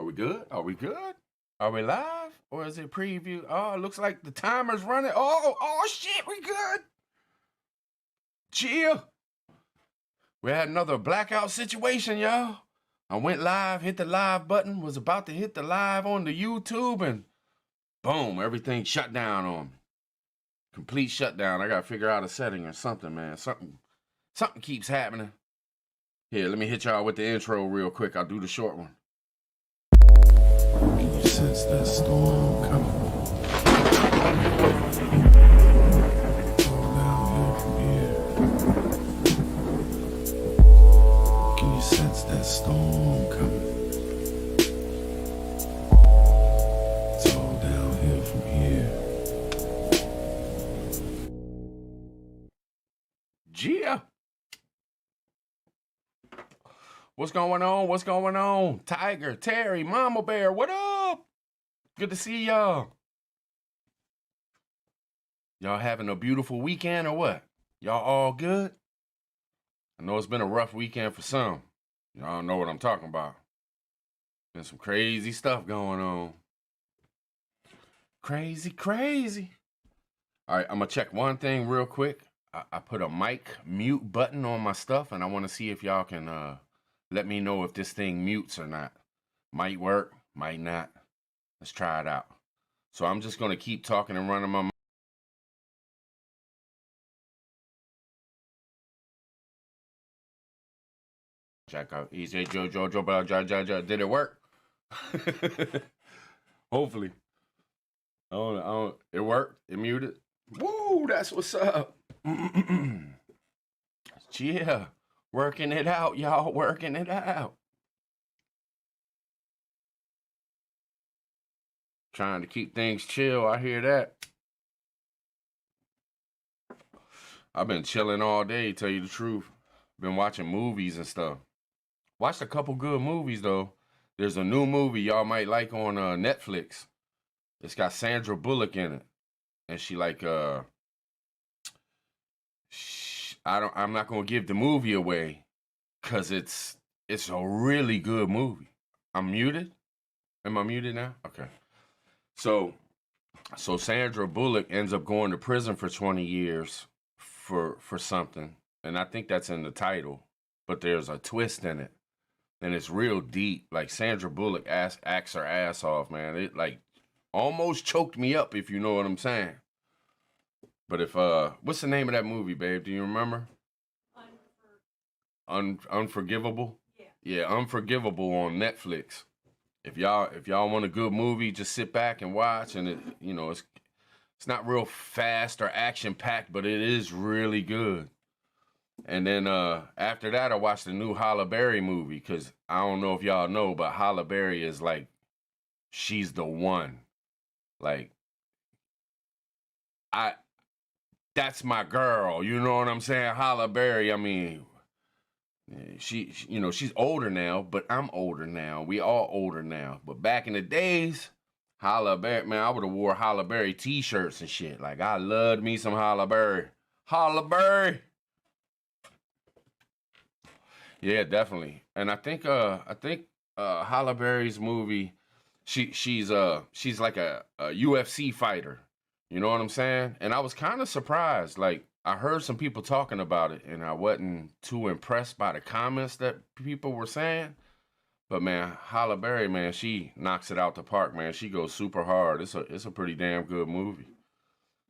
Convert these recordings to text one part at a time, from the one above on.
we good? Are we good? Are we live? Or is it preview? Oh, it looks like the timer's running. Oh shit, we good. Chill. We had another blackout situation, y'all. I went live, hit the live button, was about to hit the live on the YouTube, and boom, everything shut down on me. Complete shutdown. I gotta figure out a setting or something, man. Something keeps happening. Here, let me hit y'all with the intro real quick. I'll do the short one. Can you sense that storm coming? All downhill from here. Can you sense that storm coming? It's all downhill from here. Gia. What's going on? What's going on? Tiger, Terry, Mama Bear, what up? Good to see y'all. Y'all having a beautiful weekend or what? Y'all all good? I know it's been a rough weekend for some. Y'all know what I'm talking about. Been some crazy stuff going on. Crazy. All right, I'm going to check one thing real quick. I put a mic mute button on my stuff, and I want to see if y'all can let me know if this thing mutes or not. Might work, might not. Let's try it out. So I'm just going to keep talking and running my mouth. Check out Easy Jojo. Did it work? Hopefully. It worked. It muted. Woo, that's what's up. Yeah. Working it out, y'all. Working it out. Trying to keep things chill. I hear that. I've been chilling all day, tell you the truth. Been watching movies and stuff. Watched a couple good movies, though. There's a new movie y'all might like on Netflix. It's got Sandra Bullock in it. And she like, I'm not going to give the movie away. Because it's a really good movie. I'm muted? Am I muted now? Okay. So Sandra Bullock ends up going to prison for 20 years for something. And I think that's in the title. But there's a twist in it. And it's real deep. Like Sandra Bullock acts her ass off, man. It like almost choked me up, if you know what I'm saying. But if, what's the name of that movie, babe? Do you remember? Unforgivable? Yeah, Unforgivable on Netflix. If y'all want a good movie, just sit back and watch, and it's not real fast or action packed, but it is really good. And then after that, I watched the new Halle Berry movie, because I don't know if y'all know, but Halle Berry is like, she's the one. Like, that's my girl. You know what I'm saying? Halle Berry. I mean, she's older now, but I'm older now. We all older now. But back in the days, Halle Berry, man, I would have wore Halle Berry t-shirts and shit. Like, I loved me some Halle Berry. Halle Berry. Yeah, definitely. And I think Halle Berry's movie, she's like a UFC fighter. You know what I'm saying? And I was kind of surprised. Like, I heard some people talking about it, and I wasn't too impressed by the comments that people were saying. But man, Halle Berry, man, she knocks it out the park, man. She goes super hard. It's a pretty damn good movie.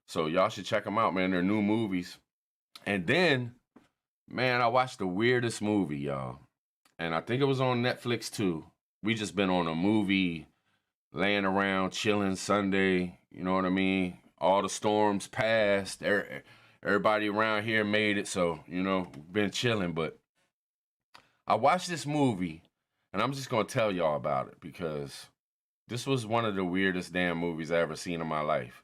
So y'all should check them out, man. They're new movies. And then, man, I watched the weirdest movie, y'all. And I think it was on Netflix too. We just been on a movie, laying around, chilling Sunday. You know what I mean? All the storms passed. Everybody around here made it, so, been chilling. But I watched this movie, and I'm just going to tell y'all about it, because this was one of the weirdest damn movies I ever seen in my life.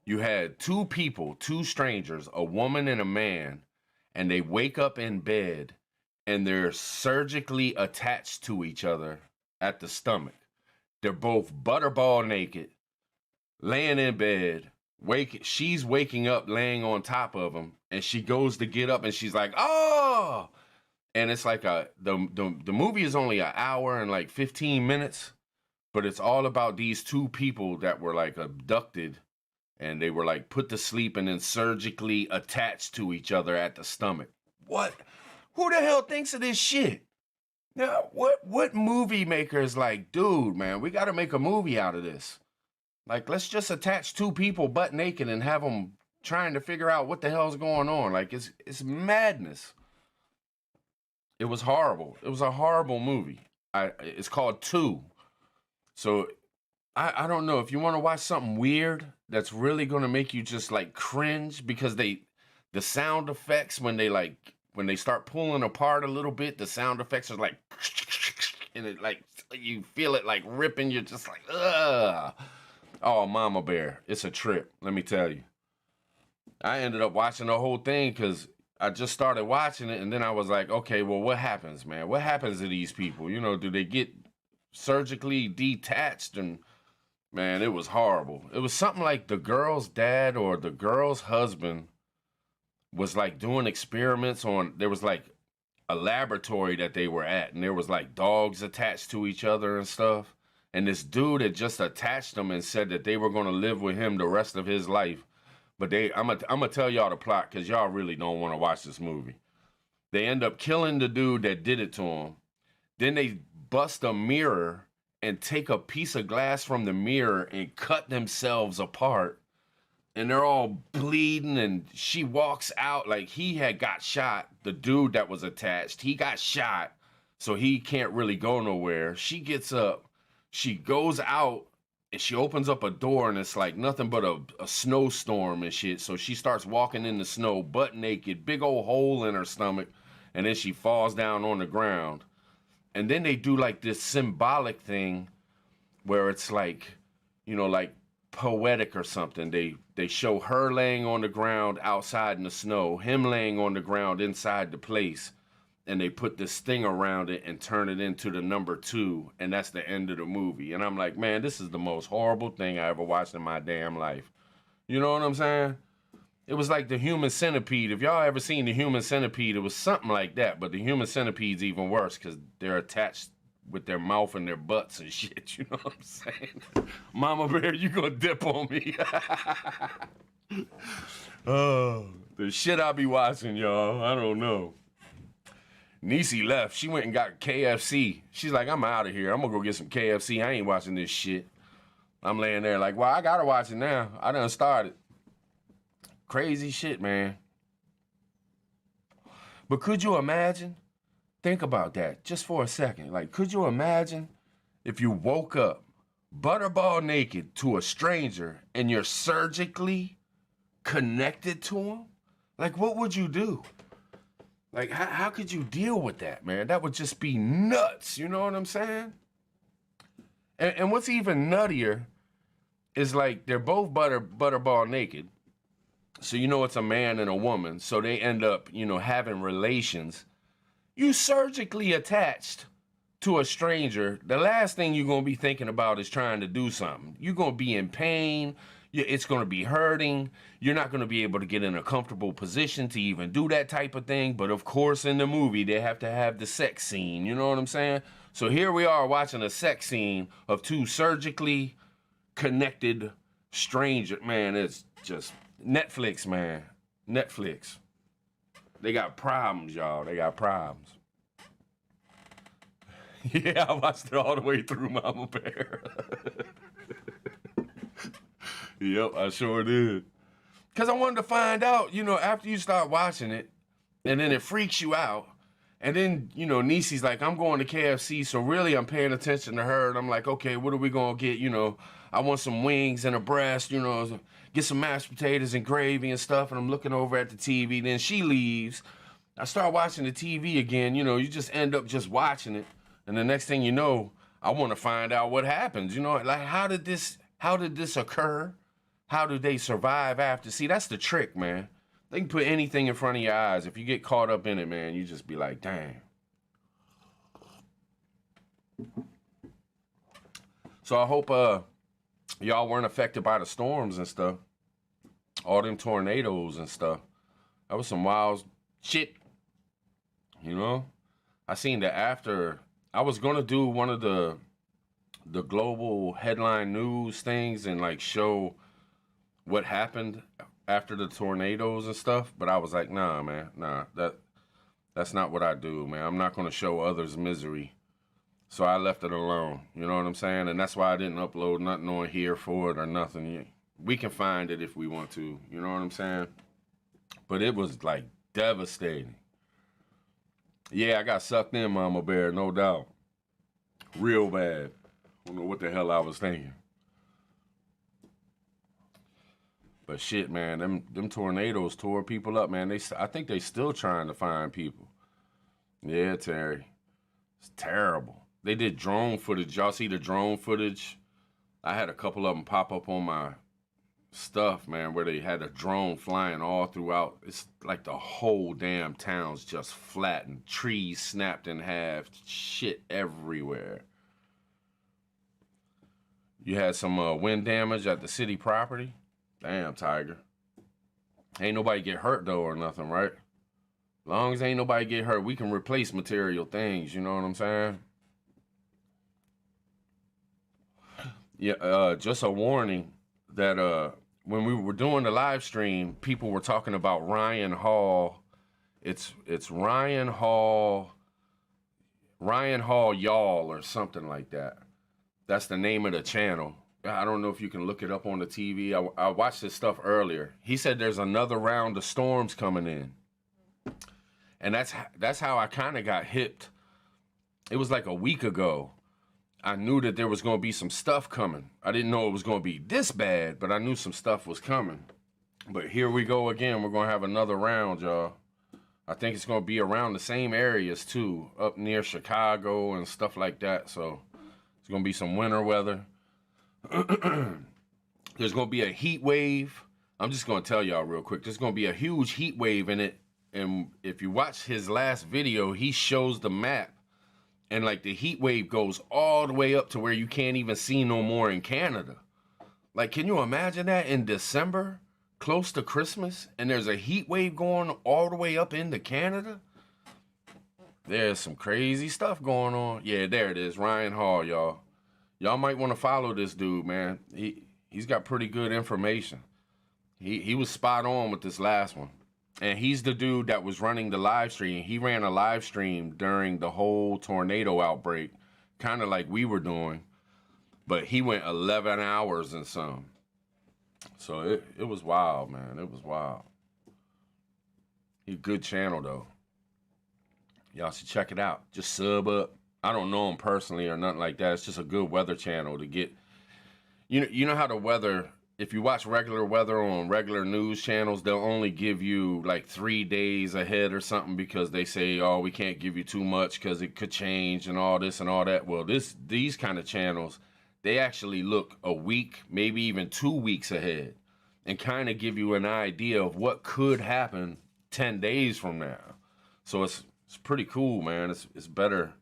You had two people, two strangers, a woman and a man, and they wake up in bed, and they're surgically attached to each other at the stomach. They're both butterball naked, laying in bed. She's waking up, laying on top of him, and she goes to get up, and she's like, "Oh!" And it's like the movie is only an hour and like 15 minutes, but it's all about these two people that were like abducted and they were like put to sleep and then surgically attached to each other at the stomach. What? Who the hell thinks of this shit? Now, what movie maker is like, dude, man, we got to make a movie out of this. Like, let's just attach two people butt naked and have them trying to figure out what the hell's going on. Like, it's madness. It was horrible. It was a horrible movie. It's called Two. So I don't know if you want to watch something weird that's really gonna make you just like cringe because the sound effects when they start pulling apart a little bit, the sound effects are like and it like you feel it like ripping. You're just like ugh. Oh, Mama Bear, it's a trip. Let me tell you. I ended up watching the whole thing because I just started watching it, and then I was like, okay, well, what happens, man? What happens to these people? You know, do they get surgically detached? And man, it was horrible. It was something like the girl's dad or the girl's husband was like doing experiments on, there was like a laboratory that they were at, and there was like dogs attached to each other and stuff. And this dude had just attached them and said that they were going to live with him the rest of his life. But I'm gonna tell y'all the plot because y'all really don't want to watch this movie. They end up killing the dude that did it to him. Then they bust a mirror and take a piece of glass from the mirror and cut themselves apart. And they're all bleeding, and she walks out like he had got shot. The dude that was attached, he got shot, so he can't really go nowhere. She gets up, she goes out, and she opens up a door, and it's like nothing but a snowstorm and shit. So she starts walking in the snow, butt naked, big old hole in her stomach, and then she falls down on the ground. And then they do like this symbolic thing where it's like, you know, like poetic or something. They show her laying on the ground outside in the snow, him laying on the ground inside the place, and they put this thing around it and turn it into the number 2, and that's the end of the movie. And I'm like, man, this is the most horrible thing I ever watched in my damn life. You know what I'm saying? It was like the Human Centipede. If y'all ever seen the Human Centipede, it was something like that, but the Human Centipede's even worse because they're attached with their mouth and their butts and shit, you know what I'm saying? Mama Bear, you gonna dip on me. Oh, the shit I be watching, y'all, I don't know. Niecy left. She went and got KFC. She's like, I'm out of here. I'm gonna go get some KFC. I ain't watching this shit. I'm laying there like, well, I gotta watch it now. I done started. Crazy shit, man. But could you imagine? Think about that just for a second. Like, could you imagine if you woke up butterball naked to a stranger and you're surgically connected to him? Like, what would you do? Like, how could you deal with that, man? That would just be nuts. You know what I'm saying? And what's even nuttier is like they're both butterball naked. So you know it's a man and a woman. So they end up, you know, having relations. You surgically attached to a stranger. The last thing you're going to be thinking about is trying to do something. You're going to be in pain. It's going to be hurting. You're not going to be able to get in a comfortable position to even do that type of thing. But of course, in the movie, they have to have the sex scene. You know what I'm saying? So here we are watching a sex scene of two surgically connected strangers. Man, it's just Netflix, man. Netflix. They got problems, y'all. They got problems. Yeah, I watched it all the way through, Mama Bear. Yep, I sure did. Because I wanted to find out, you know, after you start watching it, and then it freaks you out, and then, you know, Niecy's like, I'm going to KFC, so really I'm paying attention to her, and I'm like, okay, what are we going to get? You know, I want some wings and a breast, you know, get some mashed potatoes and gravy and stuff, and I'm looking over at the TV. Then she leaves. I start watching the TV again. You know, you just end up just watching it, and the next thing you know, I want to find out what happens. You know, like how did this occur? How do they survive after? See, that's the trick, man. They can put anything in front of your eyes. If you get caught up in it, man, you just be like, dang. So I hope y'all weren't affected by the storms and stuff. All them tornadoes and stuff. That was some wild shit. You know? I seen that after. I was going to do one of the the global headline news things and like show what happened after the tornadoes and stuff. But I was like, nah, man, nah, that's not what I do, man. I'm not gonna show others misery. So I left it alone. You know what I'm saying? And that's why I didn't upload nothing on here for it or nothing. We can find it if we want to. You know what I'm saying? But it was like devastating. Yeah, I got sucked in, Mama Bear, no doubt. Real bad. Don't know what the hell I was thinking. But shit, man, them tornadoes tore people up, man. I think they still trying to find people. Yeah, Terry. It's terrible. They did drone footage. Y'all see the drone footage? I had a couple of them pop up on my stuff, man, where they had a drone flying all throughout. It's like the whole damn town's just flattened. Trees snapped in half. Shit everywhere. You had some wind damage at the city property. Damn, Tiger. Ain't nobody get hurt, though, or nothing, right? Long as ain't nobody get hurt, we can replace material things, you know what I'm saying? Yeah, just a warning that when we were doing the live stream, people were talking about Ryan Hall. It's Ryan Hall Y'all or something like that. That's the name of the channel. I don't know if you can look it up on the TV. I watched this stuff earlier. He said there's another round of storms coming in. And that's how I kind of got hipped. It was like a week ago. I knew that there was going to be some stuff coming. I didn't know it was going to be this bad, but I knew some stuff was coming. But here we go again. We're going to have another round, y'all. I think it's going to be around the same areas, too, up near Chicago and stuff like that. So it's going to be some winter weather. There's going to be a heat wave. I'm just going to tell y'all real quick. There's going to be a huge heat wave in it. And if you watch his last video, he shows the map. And like the heat wave goes all the way up to where you can't even see no more in Canada. Like, can you imagine that in December, close to Christmas, and there's a heat wave going all the way up into Canada? There's some crazy stuff going on. Yeah, there it is, Ryan Hall, y'all. Y'all might want to follow this dude, man. He's got pretty good information. He was spot on with this last one. And he's the dude that was running the live stream. He ran a live stream during the whole tornado outbreak, kind of like we were doing. But he went 11 hours and some. So it was wild, man. It was wild. He's a good channel, though. Y'all should check it out. Just sub up. I don't know him personally or nothing like that. It's just a good weather channel to get. You know how the weather... If you watch regular weather on regular news channels, they'll only give you like 3 days ahead or something because they say, oh, we can't give you too much because it could change and all this and all that. Well, these kind of channels, they actually look a week, maybe even 2 weeks ahead and kind of give you an idea of what could happen 10 days from now. So it's pretty cool, man. It's better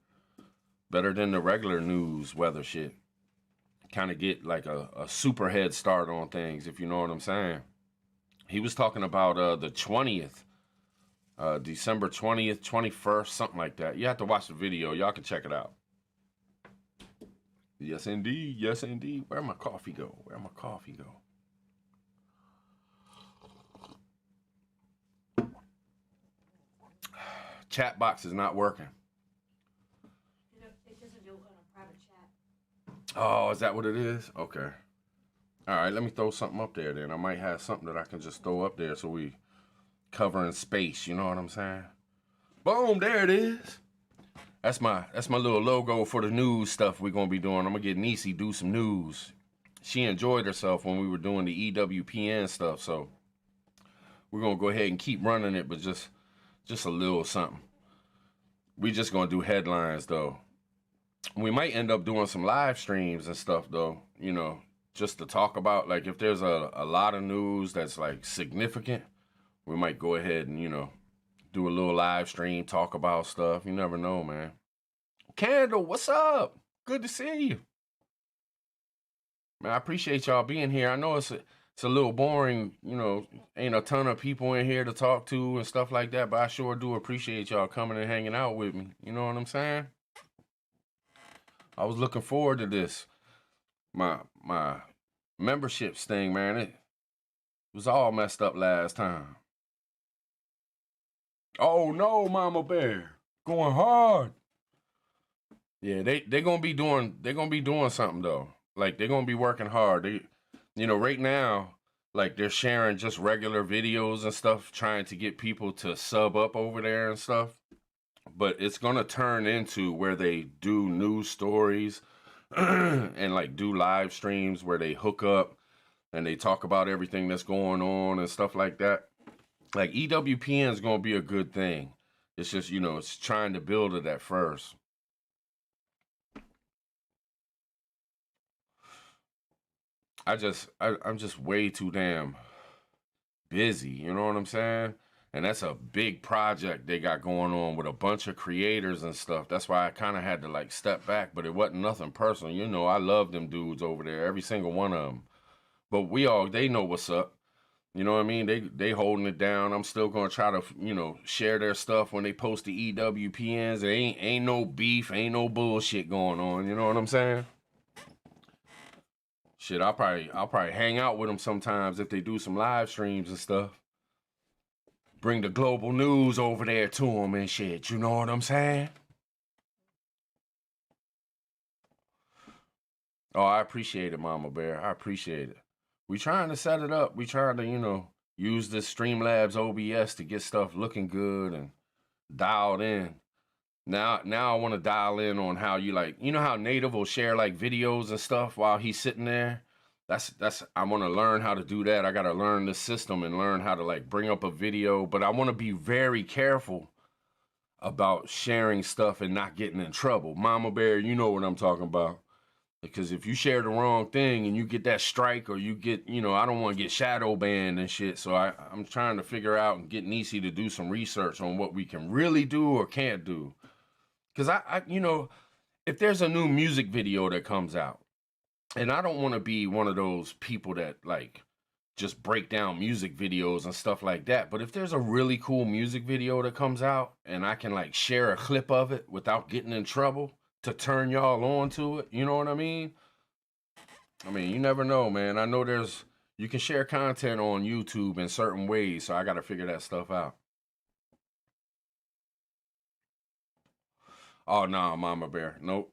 than the regular news weather shit. Kind of get like a super head start on things, if you know what I'm saying. He was talking about the 20th, December 20th, 21st, something like that. You have to watch the video. Y'all can check it out. Yes, indeed. Yes, indeed. Where'd my coffee go? Where'd my coffee go? Chat box is not working. It doesn't do it on a private chat. Oh, is that what it is? Okay. All right, let me throw something up there then. I might have something that I can just throw up there so we covering space, you know what I'm saying? Boom, there it is. That's my little logo for the news stuff we're gonna be doing. I'm gonna get Niecy do some news. She enjoyed herself when we were doing the EWPN stuff, so we're gonna go ahead and keep running it, but just a little something. We just gonna do headlines though. We might end up doing some live streams and stuff though, you know, just to talk about, like, if there's a lot of news that's like significant, we might go ahead and, you know, do a little live stream, talk about stuff. You never know, man. Candle, what's up? Good to see you. Man, I appreciate y'all being here. I know it's a little boring, you know, ain't a ton of people in here to talk to and stuff like that, but I sure do appreciate y'all coming and hanging out with me. You know what I'm saying? I was looking forward to this. My memberships thing, man, it was all messed up last time. Oh no, Mama Bear, going hard. Yeah, they gonna be doing something though. Like they're gonna be working hard. Right now, like they're sharing just regular videos and stuff, trying to get people to sub up over there and stuff. But it's gonna turn into where they do news stories and like do live streams where they hook up and they talk about everything that's going on and stuff like that. Like EWPN is gonna be a good thing. It's just it's trying to build it at first. I'm just way too damn busy, you know what I'm saying? And that's a big project they got going on with a bunch of creators and stuff. That's why I kind of had to like step back, but it wasn't nothing personal. I love them dudes over there, every single one of them. But they know what's up. You know what I mean? They holding it down. I'm still gonna try to share their stuff when they post the EWPNs. There ain't no beef, ain't no bullshit going on. You know what I'm saying? Shit, I'll probably hang out with them sometimes if they do some live streams and stuff. Bring the global news over there to them and shit. You know what I'm saying? Oh, I appreciate it, Mama Bear. I appreciate it. We trying to set it up. We trying to, use this Streamlabs OBS to get stuff looking good and dialed in. Now I want to dial in on how you how Native will share like videos and stuff while he's sitting there. That's I want to learn how to do that. I got to learn the system and learn how to like bring up a video, but I want to be very careful about sharing stuff and not getting in trouble. Mama Bear, you know what I'm talking about. Because if you share the wrong thing and you get that strike or you get, I don't want to get shadow banned and shit. So I'm trying to figure out and get Nisi to do some research on what we can really do or can't do. Because if there's a new music video that comes out, and I don't want to be one of those people that like just break down music videos and stuff like that. But if there's a really cool music video that comes out and I can like share a clip of it without getting in trouble to turn y'all on to it, you know what I mean? I mean, you never know, man. I know you can share content on YouTube in certain ways, so I got to figure that stuff out. Oh, no, Mama Bear. Nope.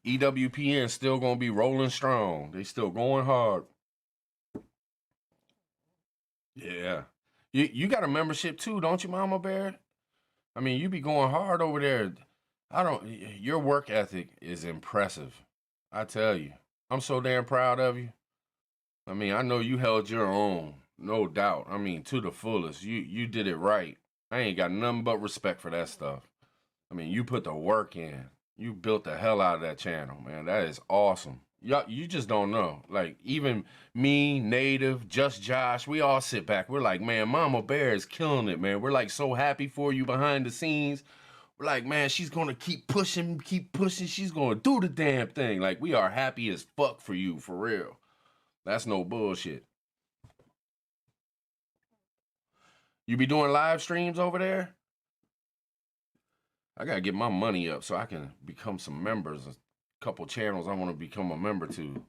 EWPN still going to be rolling strong. They still going hard. Yeah. You got a membership too, don't you, Mama Bear? I mean, you be going hard over there. Your work ethic is impressive. I tell you. I'm so damn proud of you. I mean, I know you held your own, no doubt. I mean, to the fullest. You did it right. I ain't got nothing but respect for that stuff. I mean, you put the work in. You built the hell out of that channel, man. That is awesome. You just don't know. Like, even me, Native, Just Josh, we all sit back. We're like, man, Mama Bear is killing it, man. We're like so happy for you behind the scenes. We're like, man, she's going to keep pushing. She's going to do the damn thing. Like, we are happy as fuck for you, for real. That's no bullshit. You be doing live streams over there? I got to get my money up so I can become some members. A couple channels I want to become a member to.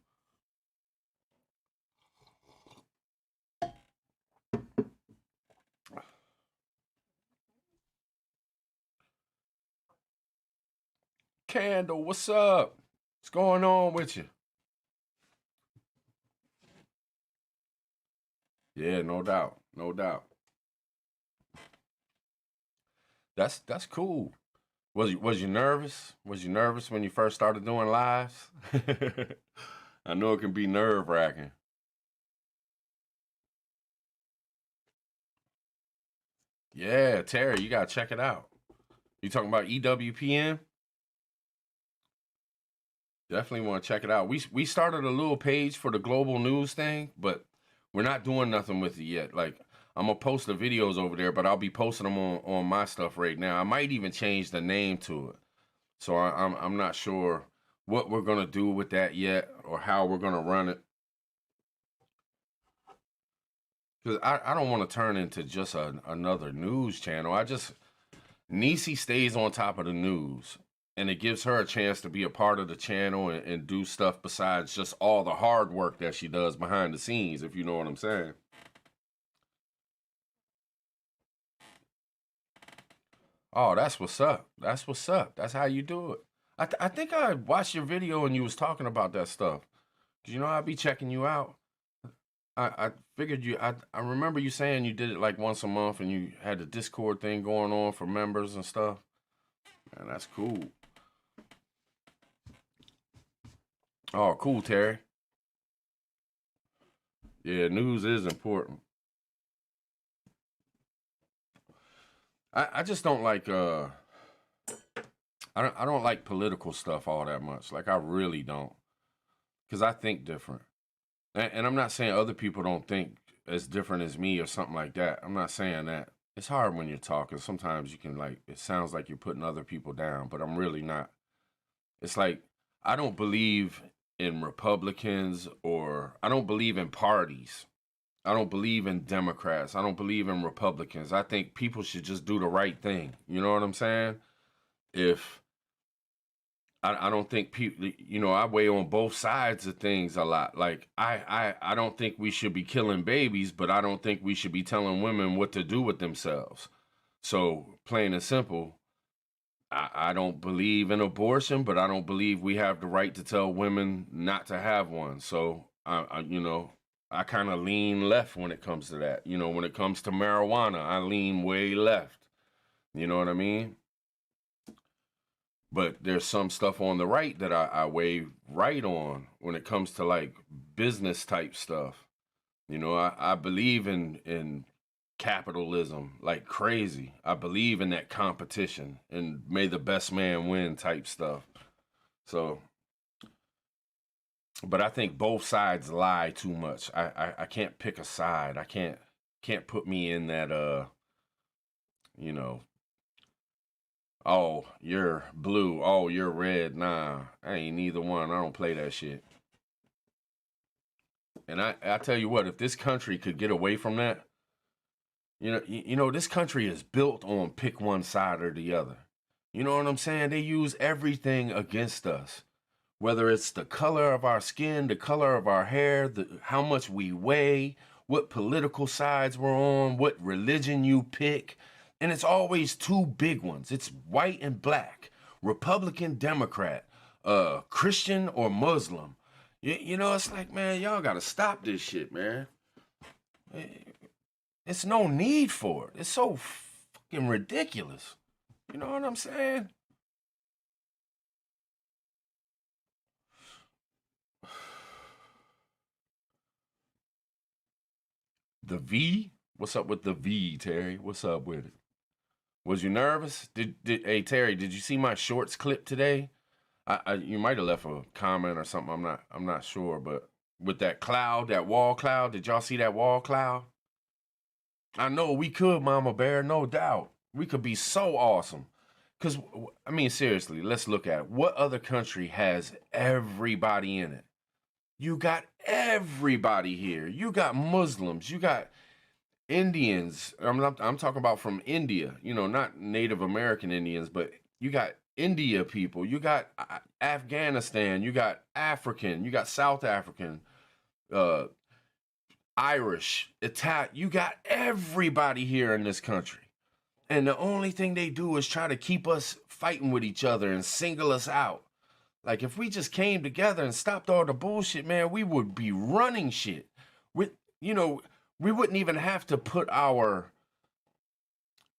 Candle, what's up? What's going on with you? Yeah, no doubt. No doubt. That's cool. Was you nervous? Was you nervous when you first started doing lives? I know it can be nerve-wracking. Yeah, Terry, you gotta check it out. You talking about EWPN? Definitely want to check it out. We started a little page for the global news thing, but we're not doing nothing with it yet. Like, I'm gonna post the videos over there, but I'll be posting them on my stuff right now. I might even change the name to it. So I'm not sure what we're gonna do with that yet or how we're gonna run it. Because I don't want to turn into just another news channel. Niecy stays on top of the news, and it gives her a chance to be a part of the channel and do stuff besides just all the hard work that she does behind the scenes, if you know what I'm saying. Oh, that's what's up. That's what's up. That's how you do it. I think I watched your video and you was talking about that stuff. 'Cause you know I'd be checking you out. I figured I remember you saying you did it like once a month and you had the Discord thing going on for members and stuff. Man, that's cool. Oh, cool, Terry. Yeah, news is important. I just don't like I don't like political stuff all that much. Like I really don't. Cause I think different. And I'm not saying other people don't think as different as me or something like that. I'm not saying that. It's hard when you're talking. Sometimes you can like it sounds like you're putting other people down, but I'm really not. It's like I don't believe in Republicans or I don't believe in parties. I don't believe in Democrats. I don't believe in Republicans. I think people should just do the right thing. You know what I'm saying? If I don't think people, you know, I weigh on both sides of things a lot. Like I don't think we should be killing babies, but I don't think we should be telling women what to do with themselves. So plain and simple, I don't believe in abortion, but I don't believe we have the right to tell women not to have one. So you know, I kind of lean left when it comes to that. You know, when it comes to marijuana, I lean way left. You know what I mean? But there's some stuff on the right that I weigh right on when it comes to like business type stuff. You know, I believe in capitalism like crazy. I believe in that competition and may the best man win type stuff. So, but I think both sides lie too much. I can't pick a side. I can't put me in that you know, oh, you're blue. Oh, you're red. Nah, I ain't neither one. I don't play that shit. And I tell you what, if this country could get away from that, you know, this country is built on pick one side or the other. You know what I'm saying? They use everything against us. Whether it's the color of our skin, the color of our hair, how much we weigh, what political sides we're on, what religion you pick. And it's always two big ones. It's white and black, Republican, Democrat, Christian or Muslim. You know, it's like, man, y'all got to stop this shit, man. It's no need for it. It's so fucking ridiculous. You know what I'm saying? The V? What's up with the V, Terry? What's up with it? Was you nervous? Hey Terry, did you see my shorts clip today? You might have left a comment or something. I'm not sure, but with that cloud, that wall cloud, did y'all see that wall cloud? I know we could, Mama Bear, no doubt. We could be so awesome. Cause I mean, seriously, let's look at it. What other country has everybody in it? You got everybody here. You got Muslims. You got Indians. I'm talking about from India. You know, not Native American Indians, but you got India people. You got Afghanistan. You got African. You got South African. Irish, Italian. You got everybody here in this country. And the only thing they do is try to keep us fighting with each other and single us out. Like if we just came together and stopped all the bullshit, man, we would be running shit. With you know, we wouldn't even have to put our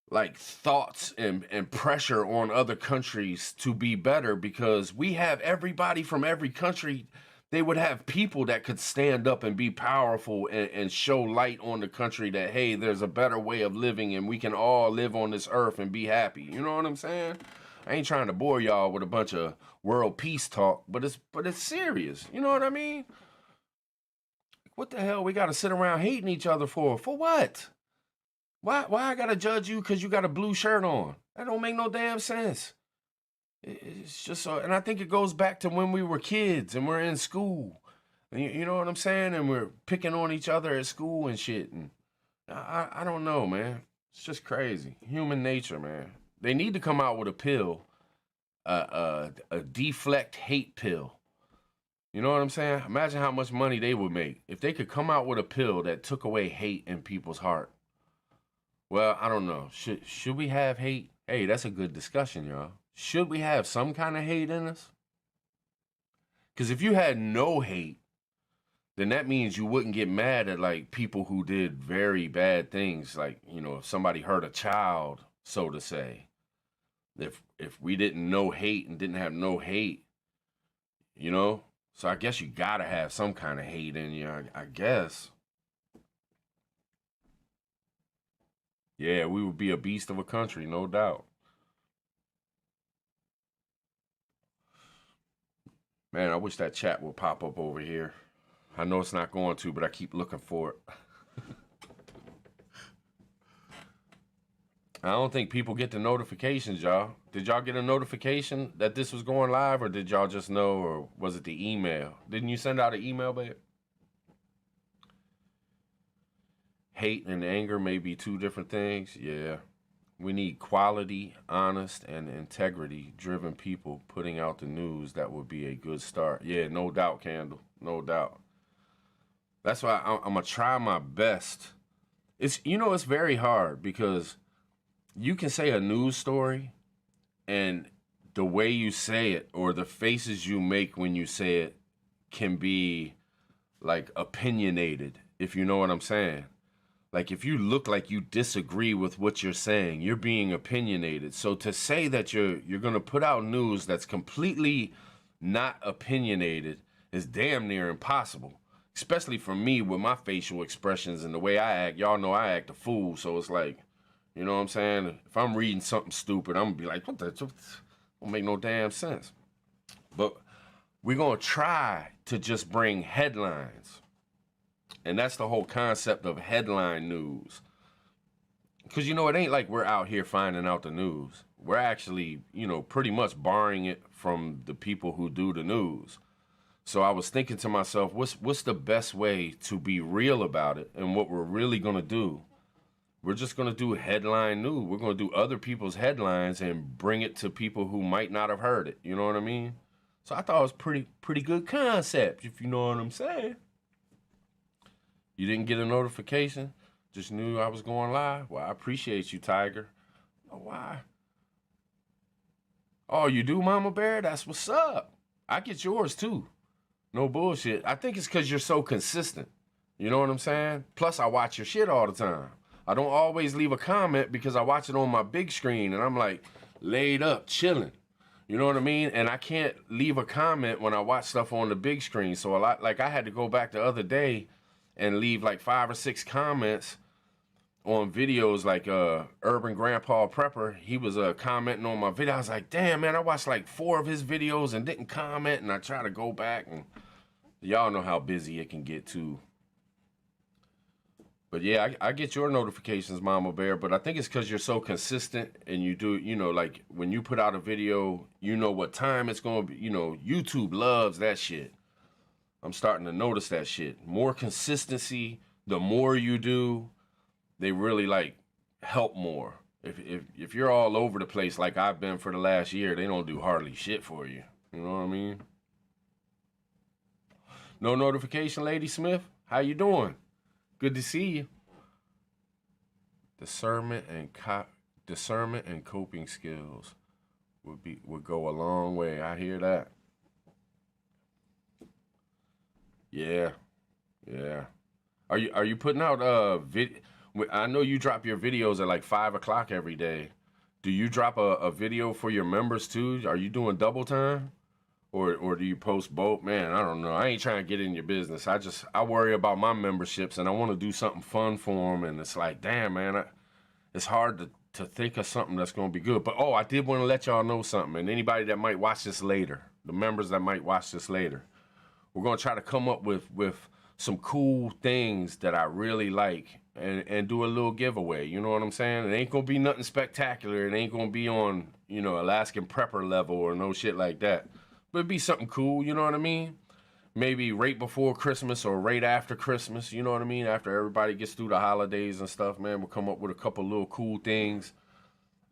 like thoughts and pressure on other countries to be better because we have everybody from every country. They would have people that could stand up and be powerful and show light on the country that, hey, there's a better way of living and we can all live on this earth and be happy. You know what I'm saying? I ain't trying to bore y'all with a bunch of world peace talk, but it's serious. You know what I mean? What the hell we got to sit around hating each other for? For what? Why I got to judge you because you got a blue shirt on? That don't make no damn sense. It's just so, and I think it goes back to when we were kids and we're in school. And you know what I'm saying? And we're picking on each other at school and shit. And I don't know, man. It's just crazy. Human nature, man. They need to come out with a pill, a deflect hate pill. You know what I'm saying? Imagine how much money they would make if they could come out with a pill that took away hate in people's heart. Well, I don't know. Should we have hate? Hey, that's a good discussion, y'all. Should we have some kind of hate in us? Because if you had no hate, then that means you wouldn't get mad at like people who did very bad things, like, you know, if somebody hurt a child, so to say. If we didn't know hate and didn't have no hate, you know? So I guess you gotta have some kind of hate in you, I guess. Yeah, we would be a beast of a country, no doubt. Man, I wish that chat would pop up over here. I know it's not going to, but I keep looking for it. I don't think people get the notifications, y'all. Did y'all get a notification that this was going live, or did y'all just know, or was it the email? Didn't you send out an email, babe? Hate and anger may be two different things. Yeah. We need quality, honest, and integrity-driven people putting out the news. That would be a good start. Yeah, no doubt, Candle. No doubt. That's why I'm going to try my best. It's very hard because you can say a news story and the way you say it or the faces you make when you say it can be like opinionated, if you know what I'm saying. Like if you look like you disagree with what you're saying, you're being opinionated. So to say that you're going to put out news that's completely not opinionated is damn near impossible. Especially for me with my facial expressions and the way I act. Y'all know I act a fool, so it's like, you know what I'm saying? If I'm reading something stupid, I'm going to be like, what the? Don't make no damn sense. But we're going to try to just bring headlines. And that's the whole concept of headline news. Because, it ain't like we're out here finding out the news. We're actually, pretty much borrowing it from the people who do the news. So I was thinking to myself, what's the best way to be real about it? And what we're really going to do, we're just going to do headline news. We're going to do other people's headlines and bring it to people who might not have heard it. You know what I mean? So I thought it was pretty good concept, if you know what I'm saying. You didn't get a notification? Just knew I was going live? Well, I appreciate you, Tiger. Oh, why? Oh, you do, Mama Bear? That's what's up. I get yours, too. No bullshit. I think it's because you're so consistent. You know what I'm saying? Plus, I watch your shit all the time. I don't always leave a comment because I watch it on my big screen, and I'm like laid up, chilling. You know what I mean? And I can't leave a comment when I watch stuff on the big screen. So I had to go back the other day and leave like 5 or 6 comments on videos like Urban Grandpa Prepper. He was commenting on my video. I was like, damn, man, I watched like 4 of his videos and didn't comment, and I try to go back, and y'all know how busy it can get too. But yeah, I get your notifications, Mama Bear, but I think it's because you're so consistent and you do, like when you put out a video, you know what time it's going to be. YouTube loves that shit. I'm starting to notice that shit. More consistency, the more you do, they really like help more. If you're all over the place like I've been for the last year, they don't do hardly shit for you. You know what I mean? No notification, Lady Smith? How you doing? Good to see you. Discernment and coping skills would go a long way. I hear that. Yeah. Are you putting out I know you drop your videos at like 5 o'clock every day. Do you drop a video for your members too? Are you doing double time? Or do you post both? Man, I don't know. I ain't trying to get in your business. I worry about my memberships, and I want to do something fun for them. And it's like, damn, man, it's hard to think of something that's going to be good. But, I did want to let y'all know something. And anybody that might watch this later, the members that might watch this later, we're going to try to come up with some cool things that I really like and do a little giveaway. You know what I'm saying? It ain't going to be nothing spectacular. It ain't going to be on, Alaskan prepper level or no shit like that. But it'd be something cool, you know what I mean? Maybe right before Christmas or right after Christmas, you know what I mean? After everybody gets through the holidays and stuff, man, we'll come up with a couple little cool things.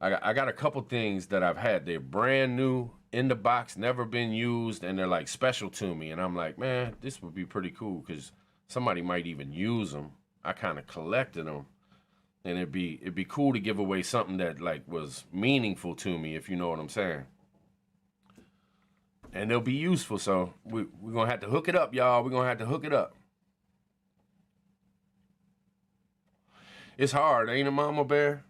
I got a couple things that I've had. They're brand new in the box, never been used, and they're like special to me. And I'm like, man, this would be pretty cool because somebody might even use them. I kind of collected them, and it'd be cool to give away something that like was meaningful to me, if you know what I'm saying. And they'll be useful. So we're gonna have to hook it up, y'all. We're gonna have to hook it up. It's hard, ain't it, Mama Bear?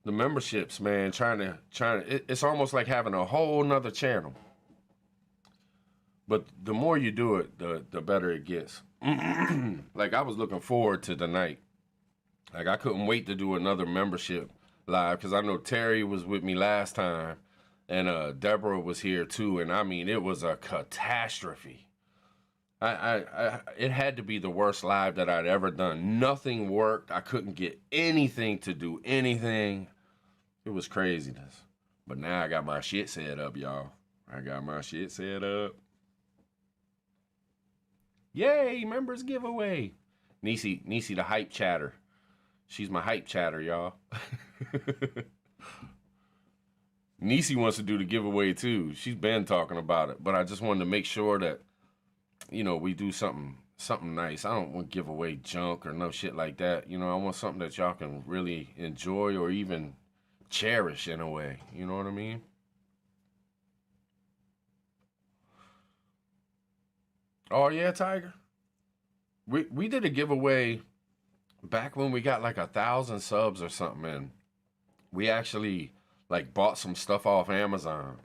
The memberships, man, it's almost like having a whole nother channel. But the more you do it, the better it gets. Like I was looking forward to tonight. Like I couldn't wait to do another membership live because I know Terry was with me last time, and Deborah was here too. And I mean, it was a catastrophe. It had to be the worst live that I'd ever done. Nothing worked. I couldn't get anything to do anything. It was craziness. But now I got my shit set up, y'all. I got my shit set up. Yay, members giveaway. Nisi the hype chatter. She's my hype chatter, y'all. Nisi wants to do the giveaway too. She's been talking about it, but I just wanted to make sure that, you know, we do something nice. I don't want to give away junk or no shit like that. You know, I want something that y'all can really enjoy or even cherish in a way. You know what I mean? Oh yeah, Tiger. We did a giveaway back when we got like 1,000 subs or something, and we actually like bought some stuff off Amazon.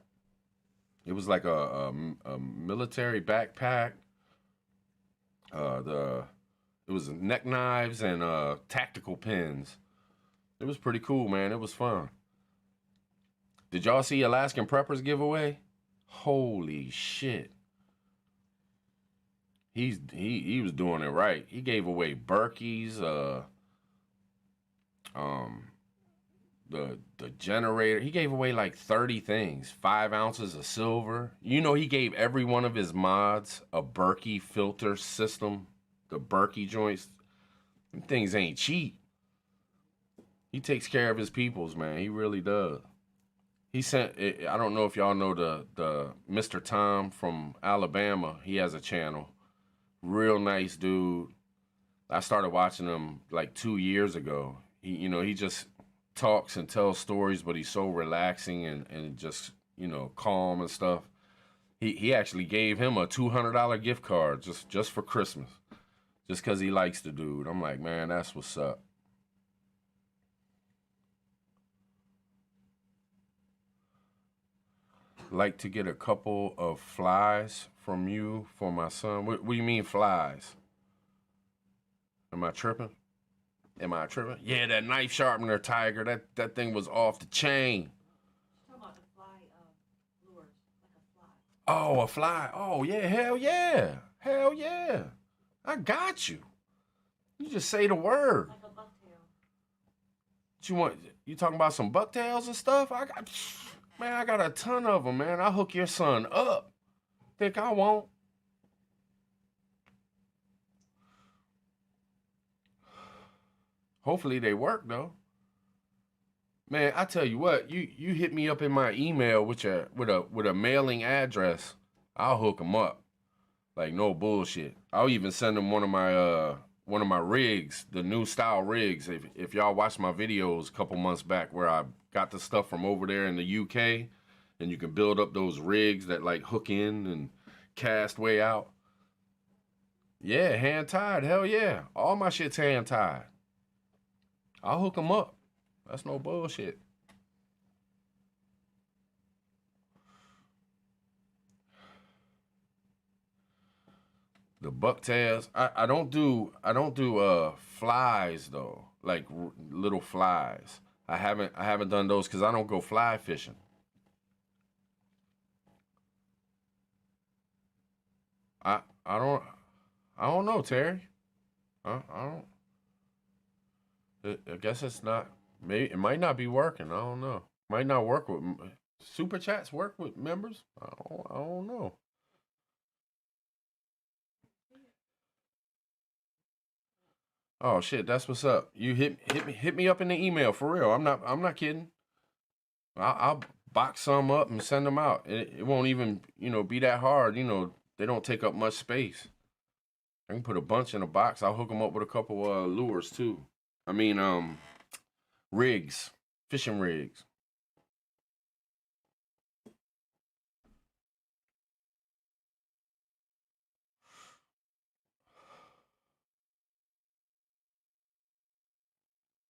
It was like a military backpack. It was neck knives and tactical pins. It was pretty cool, man. It was fun. Did y'all see Alaskan Preppers giveaway? Holy shit. He was doing it right. He gave away Berkeys, the generator. He gave away like 30 things, 5 ounces of silver. You know, he gave every one of his mods a Berkey filter system, the Berkey joints. Them things ain't cheap. He takes care of his peoples, man. He really does. He sent, I don't know if y'all know the Mr. Tom from Alabama. He has a channel. Real nice dude. I started watching him like 2 years ago. He just talks and tells stories, but he's so relaxing and just, calm and stuff. He actually gave him a $200 gift card just for Christmas, just because he likes the dude. I'm like, man, that's what's up. Like to get a couple of flies from you for my son. What do you mean flies? Am I tripping? Yeah, that knife sharpener, Tiger. That thing was off the chain. Talking about the fly lures, like a fly. Oh, a fly. Oh yeah, hell yeah. Hell yeah. I got you. You just say the word. Like a bucktail. You talking about some bucktails and stuff? I got a ton of them, man. I'll hook your son up. Think I won't? Hopefully they work though. Man, I tell you what, you hit me up in my email with a mailing address, I'll hook them up. Like no bullshit. I'll even send them one of my rigs, the new style rigs. If y'all watched my videos a couple months back where I got the stuff from over there in the UK, and you can build up those rigs that like hook in and cast way out. Yeah, hand tied. Hell yeah. All my shit's hand tied. I'll hook them up. That's no bullshit. The bucktails. I don't do flies though, like little flies. I haven't done those because I don't go fly fishing. I don't know, Terry. I don't. I guess it's not. Maybe it might not be working. I don't know. Might not work with super chats. Work with members. I don't know. Oh shit, that's what's up. You hit me up in the email for real. I'm not kidding. I'll box some up and send them out. It won't even, be that hard. They don't take up much space. I can put a bunch in a box. I'll hook them up with a couple lures too. I mean, rigs, fishing rigs.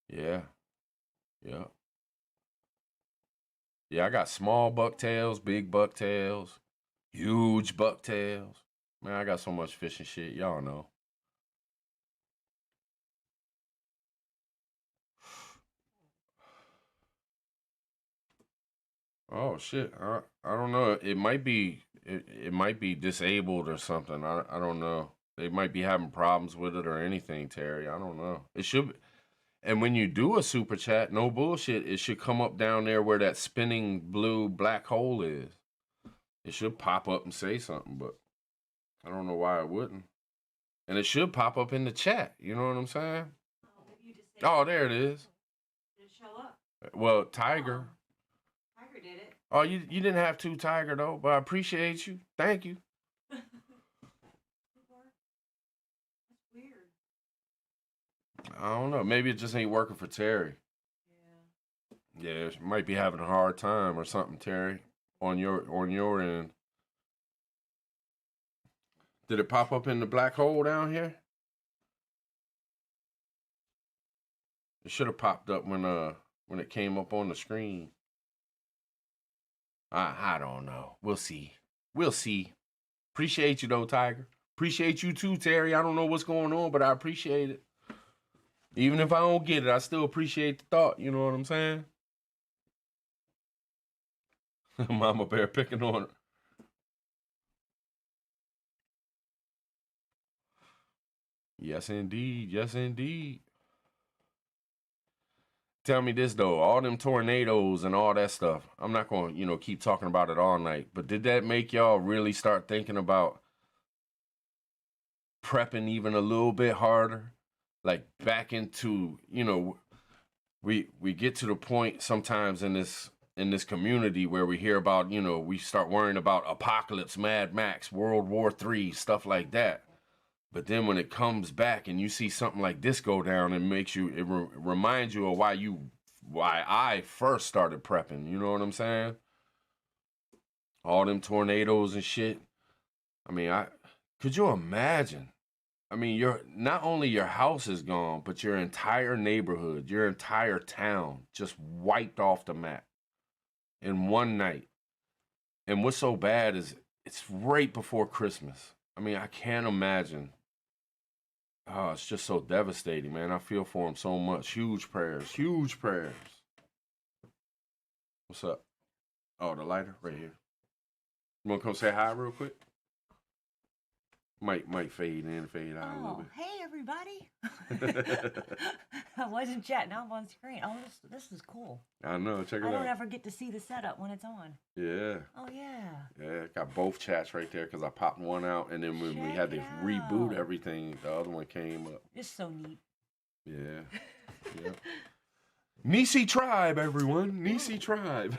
Yeah, yeah. Yeah, I got small bucktails, big bucktails, huge bucktails. Man, I got so much fishing shit. Y'all know. Oh shit. I don't know. It might be disabled or something. I don't know. They might be having problems with it or anything, Terry. I don't know. It should be, and when you do a super chat, no bullshit, it should come up down there where that spinning blue black hole is. It should pop up and say something, but I don't know why it wouldn't. And it should pop up in the chat. You know what I'm saying? Oh, if you just say Oh, there it is. did it show up? Well, Tiger. Tiger did it. Oh, you didn't have to, Tiger, though, but I appreciate you. Thank you. That's weird. I don't know. Maybe it just ain't working for Terry. Yeah. Yeah, it might be having a hard time or something, Terry, on your end. Did it pop up in the black hole down here? It should have popped up when it came up on the screen. I don't know. We'll see. We'll see. Appreciate you though, Tiger. Appreciate you too, Terry. I don't know what's going on, but I appreciate it. Even if I don't get it, I still appreciate the thought. You know what I'm saying? Mama Bear picking on her. Yes, indeed. Yes, indeed. Tell me this though, all them tornadoes and all that stuff. I'm not going to, keep talking about it all night, but did that make y'all really start thinking about prepping even a little bit harder? Like back into, we get to the point sometimes in this community where we hear about, we start worrying about apocalypse, Mad Max, World War III, stuff like that. But then when it comes back and you see something like this go down, it reminds you of why I first started prepping. You know what I'm saying? All them tornadoes and shit. I mean, could you imagine? I mean, not only your house is gone, but your entire neighborhood, your entire town just wiped off the map in one night. And what's so bad is it's right before Christmas. I mean, I can't imagine. Oh, it's just so devastating, man. I feel for him so much. Huge prayers. Huge prayers. What's up? Oh, the lighter right here. You want to come say hi real quick? Might fade in, fade out a little bit. Hey everybody! I wasn't chatting. I'm on screen. Oh, this is cool. I know. Check it I out. don't ever get to see the setup when it's on. Yeah. Oh yeah. Yeah, got both chats right there because I popped one out, and then when we Check had to it reboot out. everything, the other one came up. It's so neat. Yeah. Yeah. Nisi Tribe, everyone. Nisi Tribe.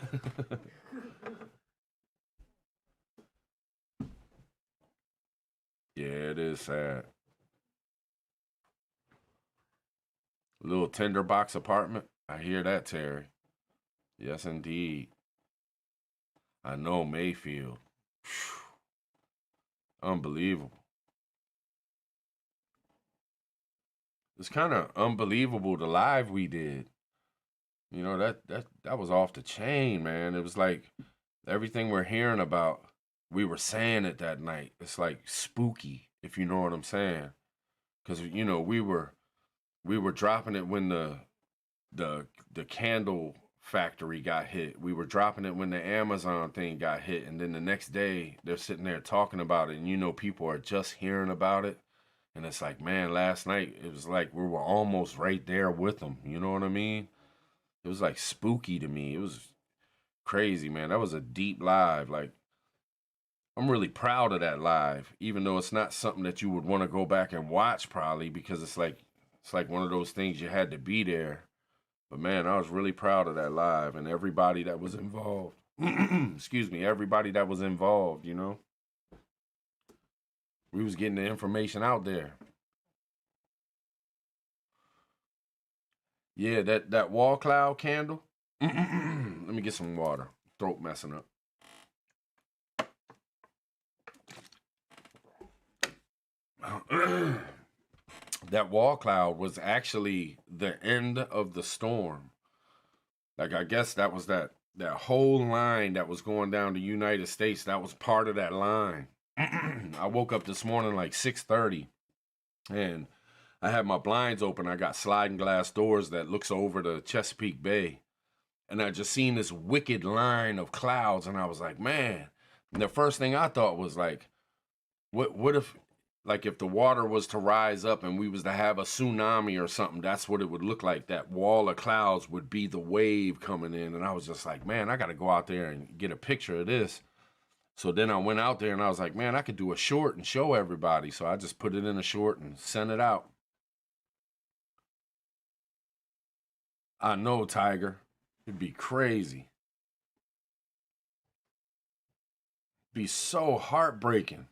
Yeah, it is sad. Little tinderbox apartment. I hear that, Terry. Yes, indeed. I know Mayfield. Whew. Unbelievable. It's kind of unbelievable the live we did. That was off the chain, man. It was like everything we're hearing about, we were saying it that night. It's like spooky, if you know what I'm saying. Because we were dropping it when the candle factory got hit. We were dropping it when the Amazon thing got hit, and then the next day they're sitting there talking about it, and people are just hearing about it. And it's like, man, last night it was like we were almost right there with them. You know what I mean? It was like spooky to me. It was crazy, man. That was a deep live. Like, I'm really proud of that live, even though it's not something that you would want to go back and watch probably because it's like one of those things you had to be there. But man, I was really proud of that live and everybody that was involved. Excuse me, everybody that was involved, you know. We was getting the information out there. Yeah, that wall cloud candle. Let me get some water. Throat messing up. That wall cloud was actually the end of the storm. Like, I guess that was that whole line that was going down the United States. That was part of that line. I woke up this morning like 6:30 and I had my blinds open. I got sliding glass doors that looks over the Chesapeake Bay. And I just seen this wicked line of clouds and I was like, man. And the first thing I thought was like, what if, like, if the water was to rise up and we was to have a tsunami or something, that's what it would look like. That wall of clouds would be the wave coming in. And I was just like, man, I got to go out there and get a picture of this. So then I went out there and I was like, man, I could do a short and show everybody. So I just put it in a short and sent it out. I know, Tiger. It'd be crazy. Be so heartbreaking.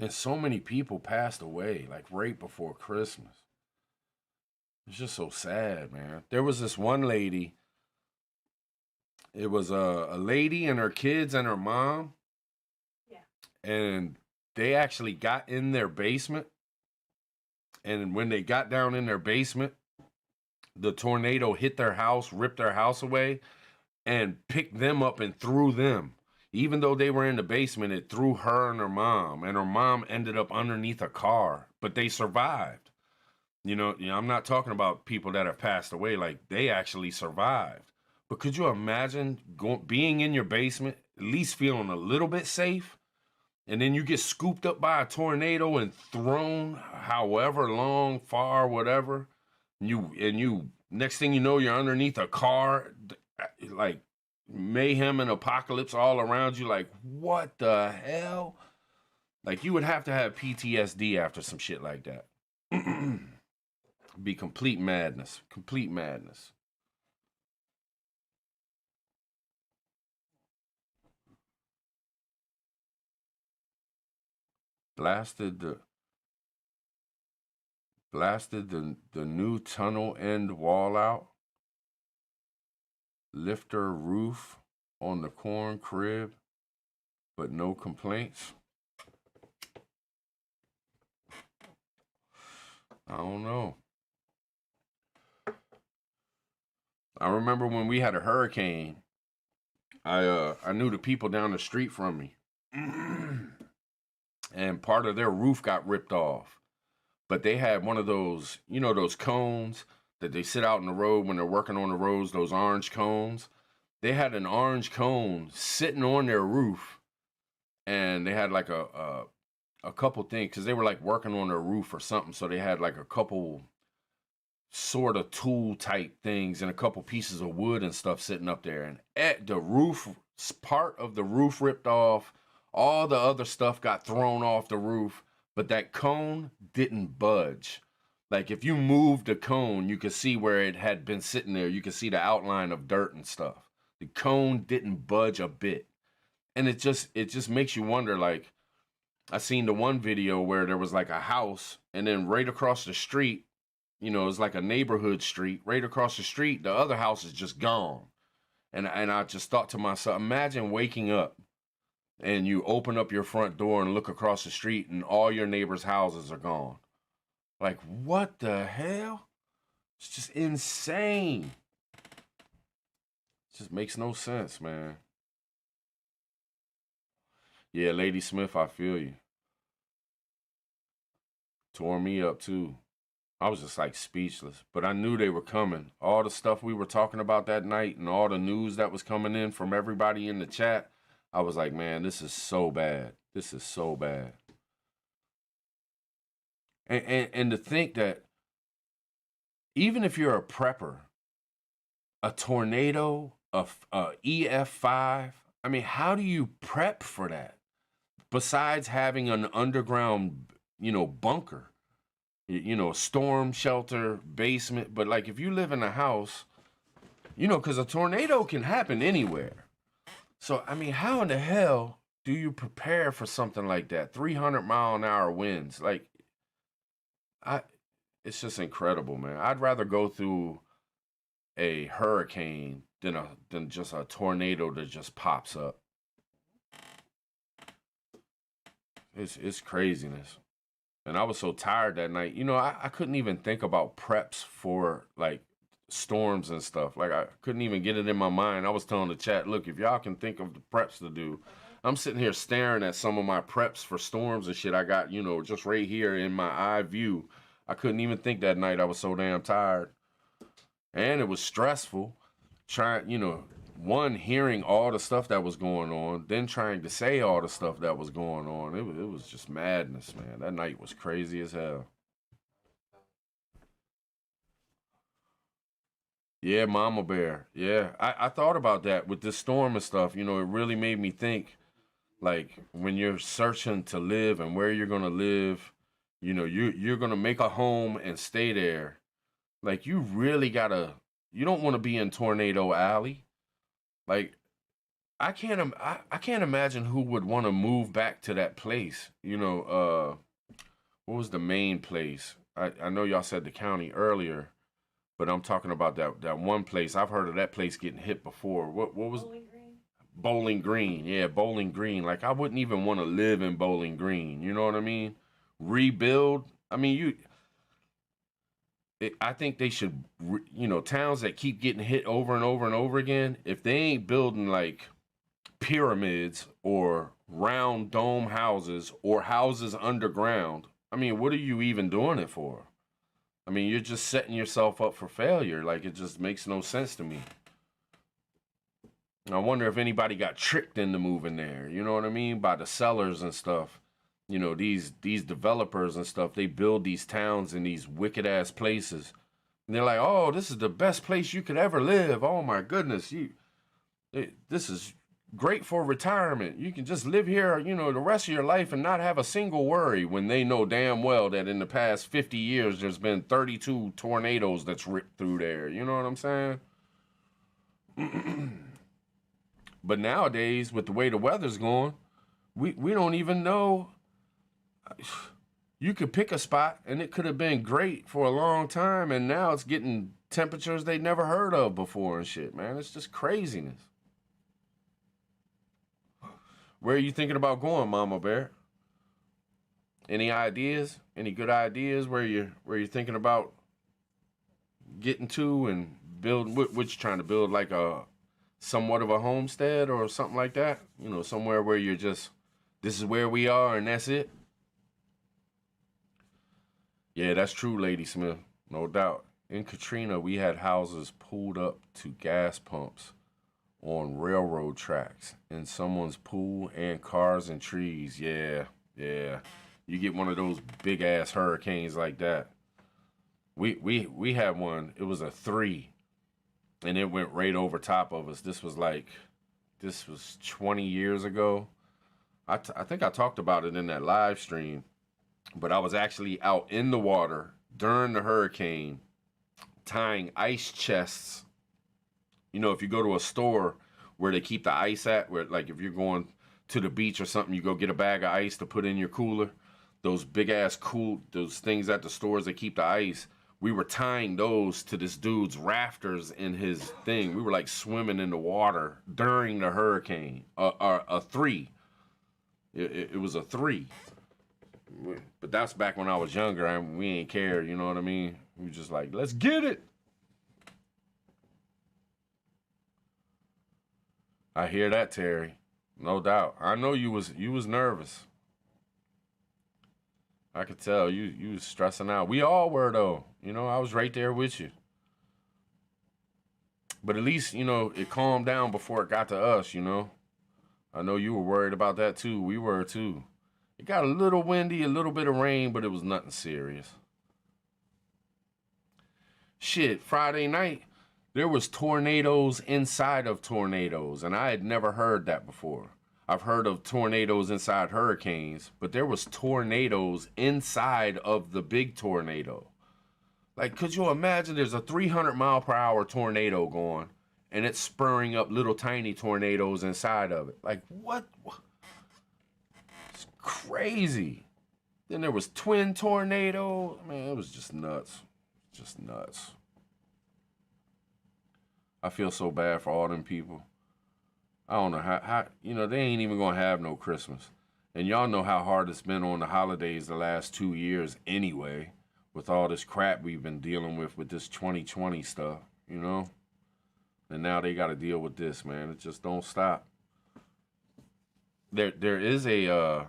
And so many people passed away, like right before Christmas. It's just so sad, man. There was this one lady. It was a lady and her kids and her mom. Yeah. And they actually got in their basement. And when they got down in their basement, the tornado hit their house, ripped their house away, and picked them up and threw them. Even though they were in the basement, it threw her and her mom ended up underneath a car, but they survived. You know, I'm not talking about people that have passed away, like they actually survived. But could you imagine being in your basement, at least feeling a little bit safe, and then you get scooped up by a tornado and thrown however long, far, whatever, and you next thing you know, you're underneath a car, like mayhem and apocalypse all around you. Like, what the hell? Like, you would have to have PTSD after some shit like that. Be complete madness. Complete madness. Blasted the new tunnel end wall out. Lifter roof on the corn crib, but no complaints. I don't know. I remember when we had a hurricane, I knew the people down the street from me. And part of their roof got ripped off. But they had one of those, you know, those cones that they sit out in the road when they're working on the roads, those orange cones. They had an orange cone sitting on their roof, and they had like a couple things, because they were like working on their roof or something. So they had like a couple sort of tool type things and a couple pieces of wood and stuff sitting up there. And at the roof, part of the roof ripped off. All the other stuff got thrown off the roof, but that cone didn't budge. Like, if you moved the cone, you could see where it had been sitting there. You could see the outline of dirt and stuff. The cone didn't budge a bit. And it just makes you wonder, like, I seen the one video where there was like a house, and then right across the street, you know, it's like a neighborhood street. Right across the street, the other house is just gone. And I just thought to myself, imagine waking up and you open up your front door and look across the street and all your neighbors' houses are gone. Like, what the hell? It's just insane. It just makes no sense, man. Yeah, Lady Smith, I feel you. Tore me up too. I was just like speechless, but I knew they were coming. All the stuff we were talking about that night and all the news that was coming in from everybody in the chat, I was like, man, this is so bad. This is so bad. And to think that even if you're a prepper, a tornado, a EF5, I mean, how do you prep for that? Besides having an underground, you know, bunker. you know, storm shelter, basement. But like if you live in a house, you know, because a tornado can happen anywhere. So, I mean, how in the hell do you prepare for something like that? 300-mile-an-hour winds. Like, I, it's just incredible, man. I'd rather go through a hurricane than just a tornado that just pops up. It's craziness. And I was so tired that night. You know, I couldn't even think about preps for like storms and stuff. Like I couldn't even get it in my mind. I was telling the chat, look, if y'all can think of the preps to do, I'm sitting here staring at some of my preps for storms and shit I got, you know, just right here in my eye view. I couldn't even think that night. I was so damn tired. And it was stressful trying, you know, one, hearing all the stuff that was going on, then trying to say all the stuff that was going on. It was just madness, man. That night was crazy as hell. Yeah, Mama Bear. Yeah, I thought about that with this storm and stuff. You know, it really made me think, like, when you're searching to live and where you're gonna live, you know, you're gonna make a home and stay there. Like, you really gotta. You don't want to be in Tornado Alley. Like, I can't imagine who would want to move back to that place. You know, what was the main place? I know y'all said the county earlier, but I'm talking about that one place. I've heard of that place getting hit before. What was Bowling Green? Bowling Green? Yeah, Bowling Green. Like I wouldn't even want to live in Bowling Green. You know what I mean? Rebuild. I mean, I think they should, you know, towns that keep getting hit over and over and over again. If they ain't building like pyramids or round dome houses or houses underground, I mean, what are you even doing it for? I mean, you're just setting yourself up for failure. Like, it just makes no sense to me. And I wonder if anybody got tricked into moving there. You know what I mean? By the sellers and stuff. You know, these developers and stuff, they build these towns in these wicked ass places. And they're like, oh, this is the best place you could ever live. Oh my goodness, this is great for retirement. You can just live here, you know, the rest of your life and not have a single worry, when they know damn well that in the past 50 years there's been 32 tornadoes that's ripped through there. You know what I'm saying? But nowadays, with the way the weather's going, we don't even know. You could pick a spot and it could have been great for a long time, and now it's getting temperatures they never heard of before and shit, man. It's just craziness. Where are you thinking about going, Mama Bear? Any ideas? Any good ideas where you're thinking about getting to and build? What you trying to build, like a somewhat of a homestead or something like that? You know, somewhere where you're just, this is where we are and that's it. Yeah, that's true, Lady Smith. No doubt. In Katrina, we had houses pulled up to gas pumps on railroad tracks, in someone's pool, and cars and trees. Yeah, yeah. You get one of those big ass hurricanes like that. We had one. It was a 3, and it went right over top of us. This was 20 years ago. I think I talked about it in that live stream. But I was actually out in the water during the hurricane, tying ice chests. You know, if you go to a store where they keep the ice at, where, like, if you're going to the beach or something, you go get a bag of ice to put in your cooler. Those big ass those things at the stores that keep the ice. We were tying those to this dude's rafters in his thing. We were like swimming in the water during the hurricane. A 3. It was a 3. But that's back when I was younger and we ain't care, you know what I mean? We were just like, let's get it. I hear that, Terry. No doubt. I know you was nervous. I could tell you was stressing out. We all were though. You know, I was right there with you. But at least, you know, it calmed down before it got to us, you know? I know you were worried about that too. We were too. It got a little windy, a little bit of rain, but it was nothing serious. Shit, Friday night, there was tornadoes inside of tornadoes, and I had never heard that before. I've heard of tornadoes inside hurricanes, but there was tornadoes inside of the big tornado. Like, could you imagine there's a 300-mile-per-hour tornado going, and it's spurring up little tiny tornadoes inside of it? Like, what? It's crazy. Then there was twin tornadoes. Man, it was just nuts. Just nuts. I feel so bad for all them people. I don't know how they ain't even gonna have no Christmas. And y'all know how hard it's been on the holidays the last 2 years anyway, with all this crap we've been dealing with this 2020 stuff, you know? And now they gotta deal with this, man. It just don't stop. There is a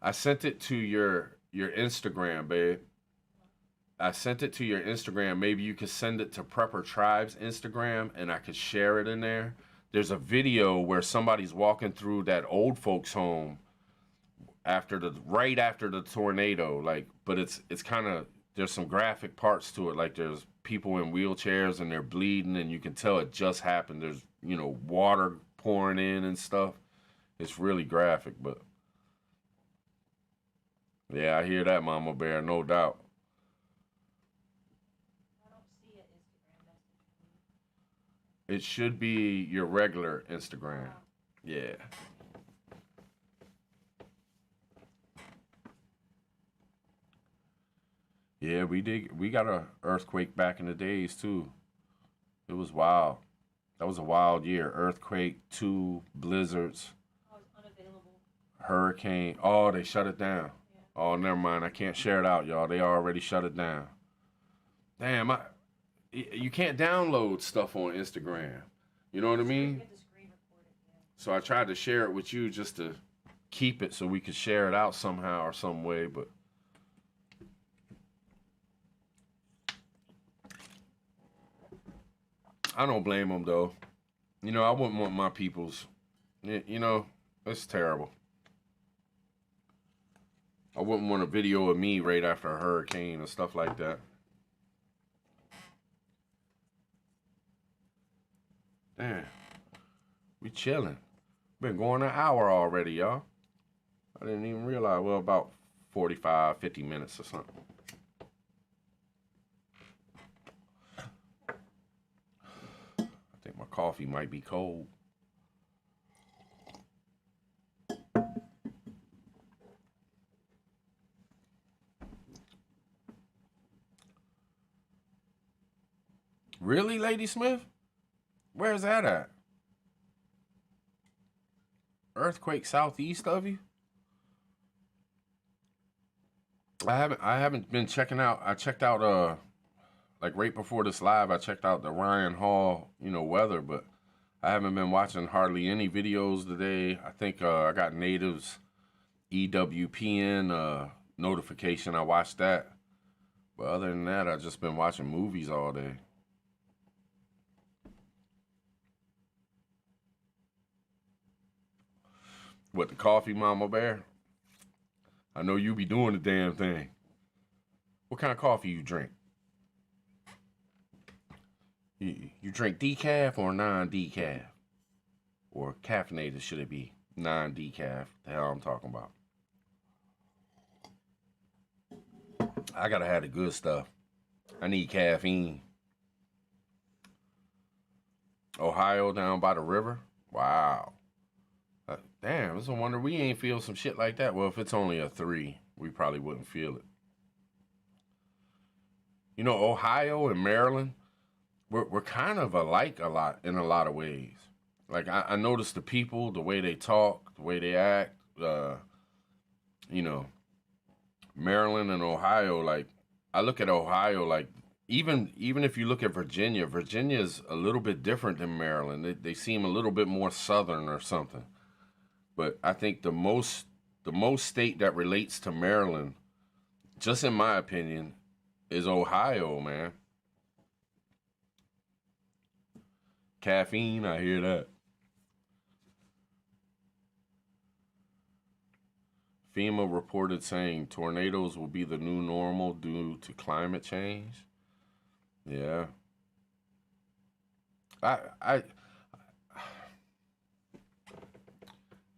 I sent it to your Instagram, babe. I sent it to your Instagram. Maybe you could send it to Prepper Tribe's Instagram and I could share it in there. There's a video where somebody's walking through that old folks home right after the tornado, like, but it's kind of, there's some graphic parts to it, like there's people in wheelchairs and they're bleeding and you can tell it just happened. There's, water pouring in and stuff. It's really graphic, but yeah, I hear that, Mama Bear, no doubt. It should be your regular Instagram. Yeah. Yeah, we got a earthquake back in the days too. It was wild. That was a wild year. Earthquake, 2 blizzards. Oh, it's unavailable. Hurricane. Oh, they shut it down. Yeah. Oh, never mind. I can't share it out, y'all. They already shut it down. Damn, you can't download stuff on Instagram. You know what I mean? Get the screen recorded, yeah. So I tried to share it with you just to keep it so we could share it out somehow or some way, but I don't blame them though. I wouldn't want my people's, it's terrible. I wouldn't want a video of me right after a hurricane and stuff like that. Damn, we chilling. Been going an hour already, y'all. I didn't even realize. Well, about 45, 50 minutes or something. I think my coffee might be cold. Really, Lady Smith? Where's that at? Earthquake southeast of you? I haven't been checking out. I checked out like right before this live, I checked out the Ryan Hall, weather, but I haven't been watching hardly any videos today. I think I got Native's EWPN notification. I watched that. But other than that, I've just been watching movies all day. What, the coffee, Mama Bear? I know you be doing the damn thing. What kind of coffee you drink? You drink decaf or non-decaf? Or caffeinated, should it be? Non-decaf. The hell I'm talking about. I gotta have the good stuff. I need caffeine. Ohio down by the river? Wow. Damn, it's a wonder we ain't feel some shit like that. Well, if it's only a 3, we probably wouldn't feel it. Ohio and Maryland, we're kind of alike in a lot of ways. Like, I notice the people, the way they talk, the way they act, Maryland and Ohio, like, I look at Ohio, like, even if you look at Virginia's a little bit different than Maryland. They seem a little bit more southern or something. But I think the most state that relates to Maryland, just in my opinion, is Ohio, man. Caffeine, I hear that. FEMA reported saying tornadoes will be the new normal due to climate change. Yeah.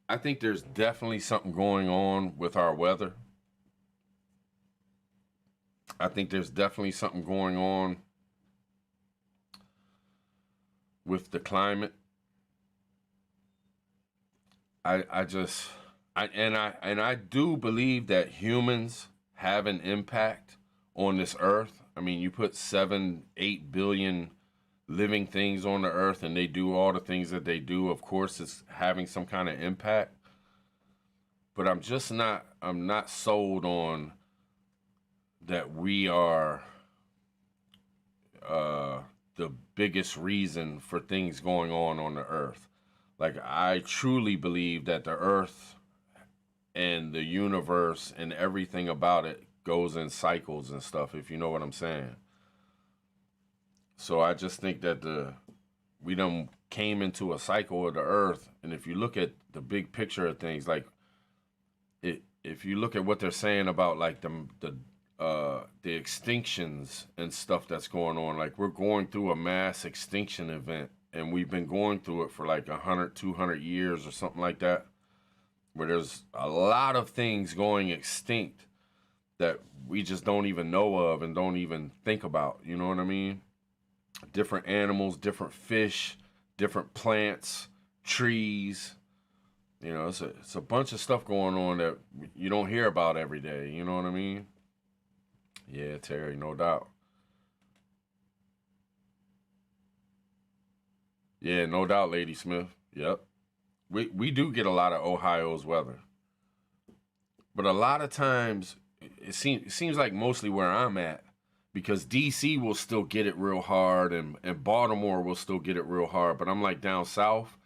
I think there's definitely something going on with our weather. I think there's definitely something going on with the climate. I just I do believe that humans have an impact on this earth. I mean, you put 7, 8 billion living things on the earth and they do all the things that they do. Of course, it's having some kind of impact. But I'm not sold on that we are uh, the biggest reason for things going on the earth. Like, I truly believe that the earth and the universe and everything about it goes in cycles and stuff, if you know what I'm saying. So I just think that we done came into a cycle of the earth, and if you look at the big picture of things, like if you look at what they're saying about like the extinctions and stuff that's going on, like we're going through a mass extinction event, and we've been going through it for like 100, 200 years or something like that, where there's a lot of things going extinct that we just don't even know of and don't even think about. You know what I mean? Different animals, different fish, different plants, trees. You know, it's a bunch of stuff going on that you don't hear about every day. You know what I mean? Yeah, Terry, no doubt. Yeah, no doubt, Lady Smith. Yep. We do get a lot of Ohio's weather. But a lot of times it seems like mostly where I'm at, because DC will still get it real hard, and Baltimore will still get it real hard, but I'm like down south,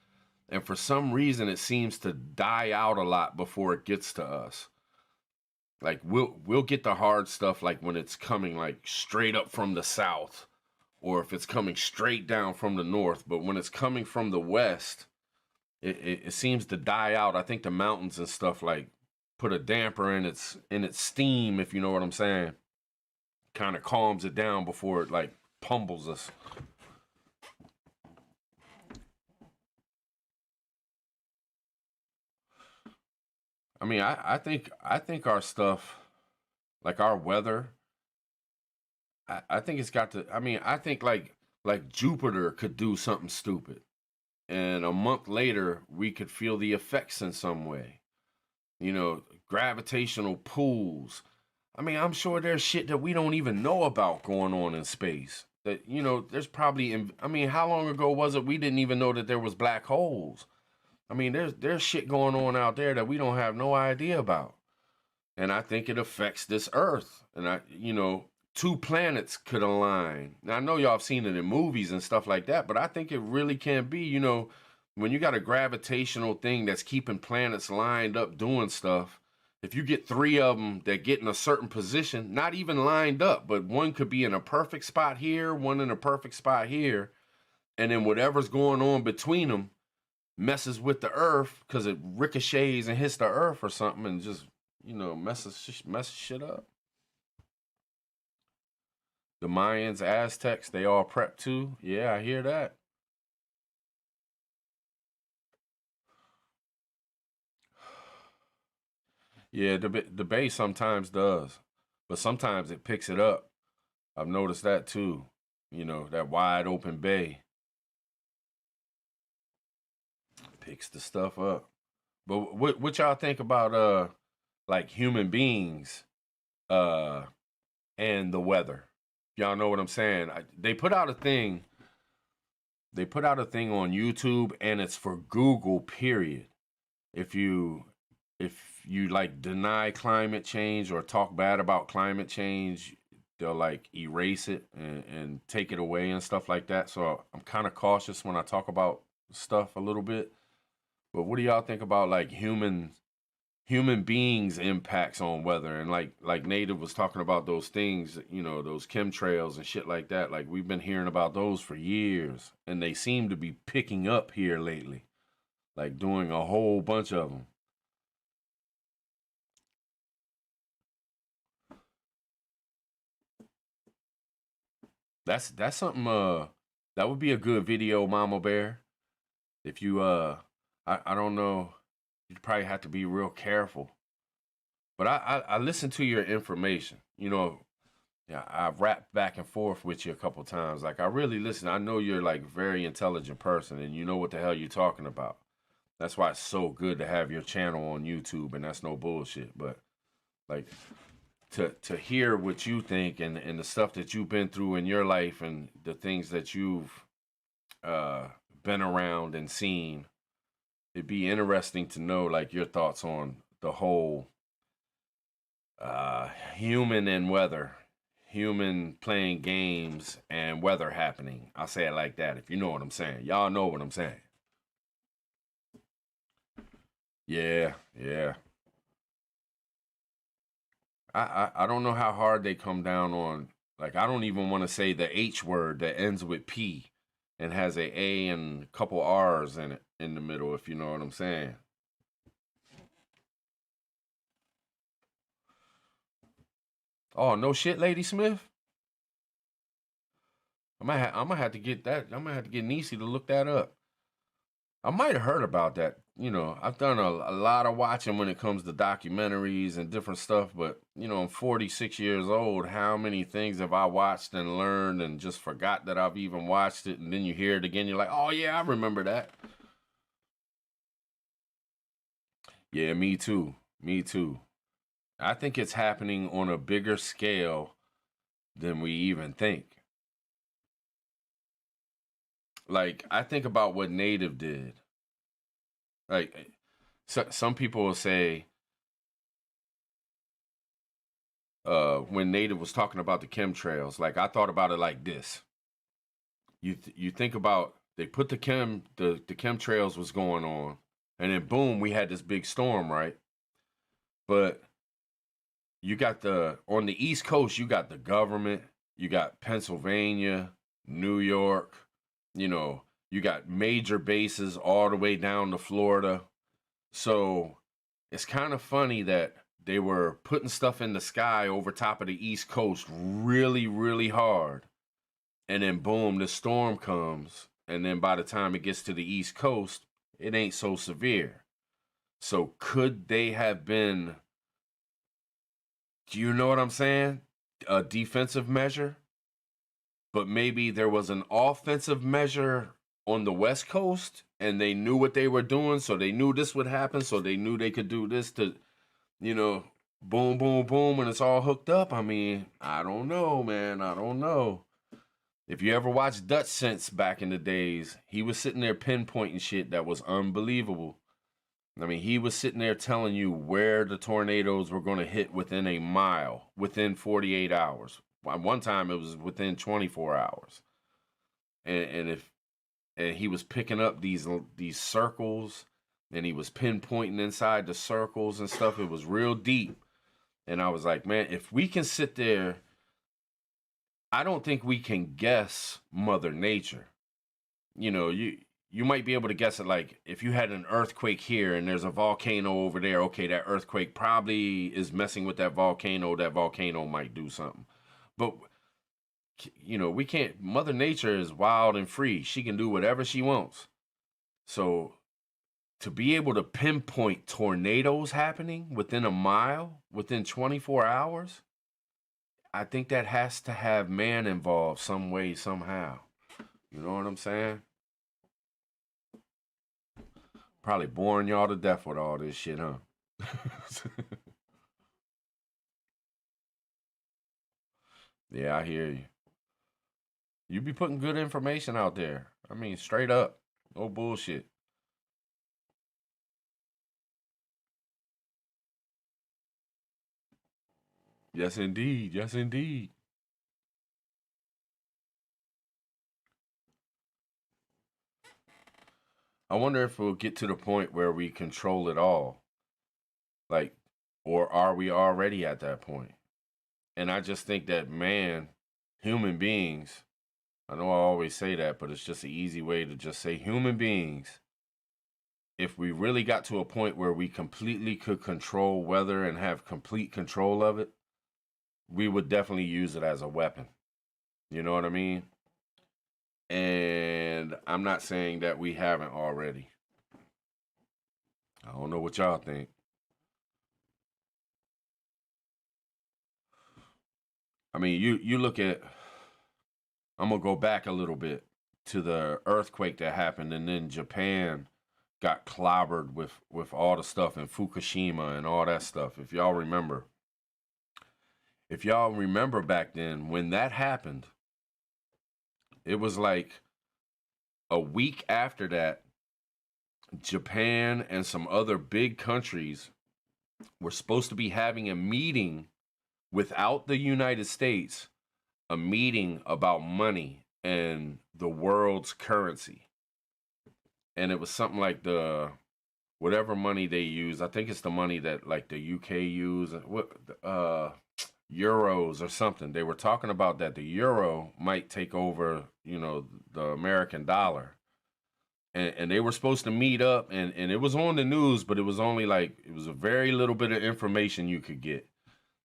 and for some reason it seems to die out a lot before it gets to us. Like we'll get the hard stuff like when it's coming like straight up from the south, or if it's coming straight down from the north, but when it's coming from the west, it seems to die out. I think the mountains and stuff like put a damper in its steam, if you know what I'm saying. Kind of calms it down before it like pummels us. I mean, I think our stuff, like our weather, I think it's got to. I mean, I think like Jupiter could do something stupid, and a month later we could feel the effects in some way. You know, gravitational pulls. I mean, I'm sure there's shit that we don't even know about going on in space. That, you know, there's probably. I mean, how long ago was it we didn't even know that there was black holes? I mean, there's shit going on out there that we don't have no idea about. And I think it affects this Earth. And you know, two planets could align. Now I know y'all have seen it in movies and stuff like that, but I think it really can be. You know, when you got a gravitational thing that's keeping planets lined up doing stuff. If you get three of them that get in a certain position, not even lined up, but one could be in a perfect spot here, one in a perfect spot here, and then whatever's going on between them messes with the earth because it ricochets and hits the earth or something, and just, you know, messes shit up. The Mayans, Aztecs, they all prep too. Yeah, I hear that. Yeah, the bay sometimes does, but sometimes it picks it up. I've noticed that too. You know, that wide open bay picks the stuff up. But what y'all think about like human beings uh and the weather? Y'all know what I'm saying? They put out a thing. They put out a thing on YouTube, and it's for Google. Period. If you if you like deny climate change or talk bad about climate change, they'll like erase it and take it away and stuff like that. So I'm kind of cautious when I talk about stuff a little bit. But what do y'all think about like human beings impacts on weather? And like Native was talking about those things, you know, those chemtrails and shit like that. Like we've been hearing about those for years, and they seem to be picking up here lately, like doing a whole bunch of them. That's something that would be a good video, Mama Bear. If you I don't know. you probably have to be real careful. But I listen to your information. You know, yeah, I've rapped back and forth with you a couple times. Like I really listen. I know you're like a very intelligent person, and you know what the hell you're talking about. That's why it's so good to have your channel on YouTube, and that's no bullshit. But like to hear what you think and the stuff that you've been through in your life and the things that you've uh been around and seen, it'd be interesting to know like your thoughts on the whole human and weather, human playing games and weather happening. I'll say it like that, if you know what I'm saying. Y'all know what I'm saying. Yeah, yeah. I don't know how hard they come down on, like I don't even want to say the H word that ends with P and has a and a couple R's in it in the middle, if you know what I'm saying. Oh, no shit, Lady Smith. I'm gonna have to get that. I'm gonna have to get Niecy to look that up. I might have heard about that. You know, I've done a lot of watching when it comes to documentaries and different stuff, but you know, I'm 46 years old. How many things have I watched and learned and just forgot that I've even watched it? And then you hear it again, you're like, oh yeah, I remember that. Yeah, me too. Me too. I think it's happening on a bigger scale than we even think. Like, I think about what Native did. Like, some people will say, when Native was talking about the chemtrails, like I thought about it like this. You think about they put the chemtrails was going on, and then boom, we had this big storm, right? But you got the on the East Coast, you got the government, you got Pennsylvania, New York, you know, you got major bases all the way down to Florida. So it's kind of funny that they were putting stuff in the sky over top of the East Coast really, really hard. And then boom, the storm comes. And then by the time it gets to the East Coast, it ain't so severe. So could they have been, do you know what I'm saying? A defensive measure? But maybe there was an offensive measure on the West Coast and they knew what they were doing. So they knew this would happen. So they knew they could do this to, you know, boom, boom, boom, and it's all hooked up. I mean, I don't know, man. I don't know. If you ever watched Dutch Sense back in the days, he was sitting there pinpointing shit that was unbelievable. I mean, he was sitting there telling you where the tornadoes were going to hit within a mile, within 48 hours. One time it was within 24 hours. And he was picking up these circles and he was pinpointing inside the circles and stuff. It was real deep. And I was like, man, if we can sit there, I don't think we can guess Mother Nature. You know, you might be able to guess it, like if you had an earthquake here and there's a volcano over there, okay, that earthquake probably is messing with that volcano might do something. But you know, we can't, Mother Nature is wild and free. She can do whatever she wants. So to be able to pinpoint tornadoes happening within a mile, within 24 hours, I think that has to have man involved some way, somehow. You know what I'm saying? Probably boring y'all to death with all this shit, huh? Yeah, I hear you. You be putting good information out there. I mean, straight up. No bullshit. Yes, indeed. Yes, indeed. I wonder if we'll get to the point where we control it all. Like, or are we already at that point? And I just think that man, human beings, I know I always say that, but it's just an easy way to just say human beings. If we really got to a point where we completely could control weather and have complete control of it, we would definitely use it as a weapon. You know what I mean? And I'm not saying that we haven't already. I don't know what y'all think. I mean, you look at. I'm gonna go back a little bit to the earthquake that happened, and then Japan got clobbered with all the stuff in Fukushima and all that stuff. If y'all remember back then when that happened, it was like a week after that, Japan and some other big countries were supposed to be having a meeting without the United States, a meeting about money and the world's currency. And it was something like the whatever money they use. I think it's the money that like the UK use, what euros or something. They were talking about that the euro might take over, the American dollar. And they were supposed to meet up, and it was on the news, but it was only like it was a very little bit of information you could get.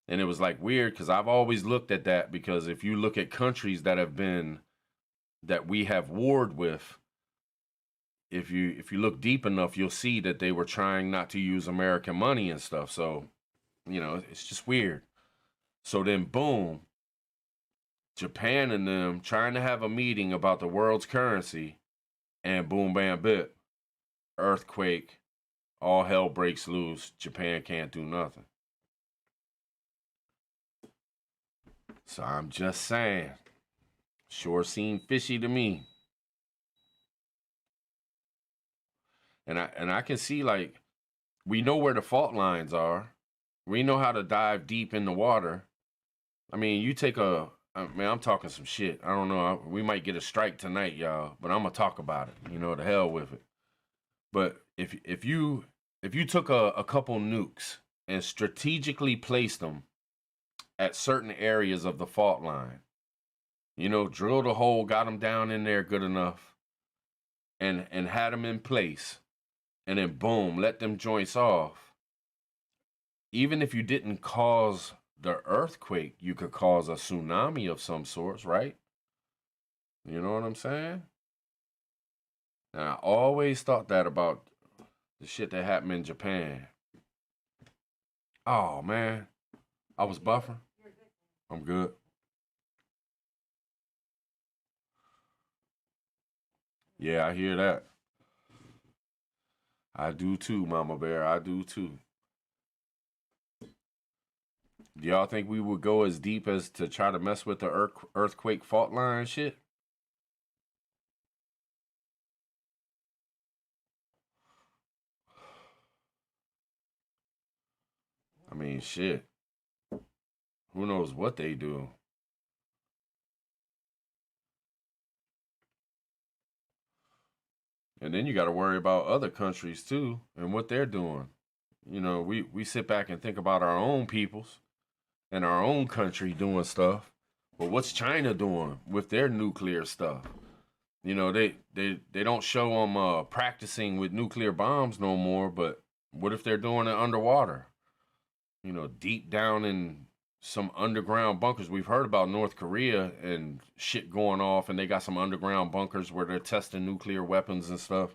And it was like weird because I've always looked at that, because if you look at countries that we have warred with, if you look deep enough, you'll see that they were trying not to use American money and stuff. So, it's just weird. So then boom, Japan and them trying to have a meeting about the world's currency, and boom bam bit, earthquake, all hell breaks loose, Japan can't do nothing. So I'm just saying, sure seemed fishy to me. And I can see, like, we know where the fault lines are. We know how to dive deep in the water. I mean, man, I'm talking some shit. I don't know. We might get a strike tonight, y'all, but I'm gonna talk about it. The hell with it. But if you took a couple nukes and strategically placed them at certain areas of the fault line, drilled a hole, got them down in there good enough, and had them in place, and then boom, let them joints off. Even if you didn't cause the earthquake, you could cause a tsunami of some sorts, right? You know what I'm saying? And I always thought that about the shit that happened in Japan. Oh man, I was buffering. I'm good. Yeah, I hear that. I do too, Mama Bear. I do too. Do y'all think we would go as deep as to try to mess with the earthquake fault line shit? I mean, shit. Who knows what they do? And then you got to worry about other countries too and what they're doing. We sit back and think about our own peoples and our own country doing stuff. But what's China doing with their nuclear stuff? They don't show them practicing with nuclear bombs no more, but what if they're doing it underwater? Deep down in some underground bunkers. We've heard about North Korea and shit going off, and they got some underground bunkers where they're testing nuclear weapons and stuff.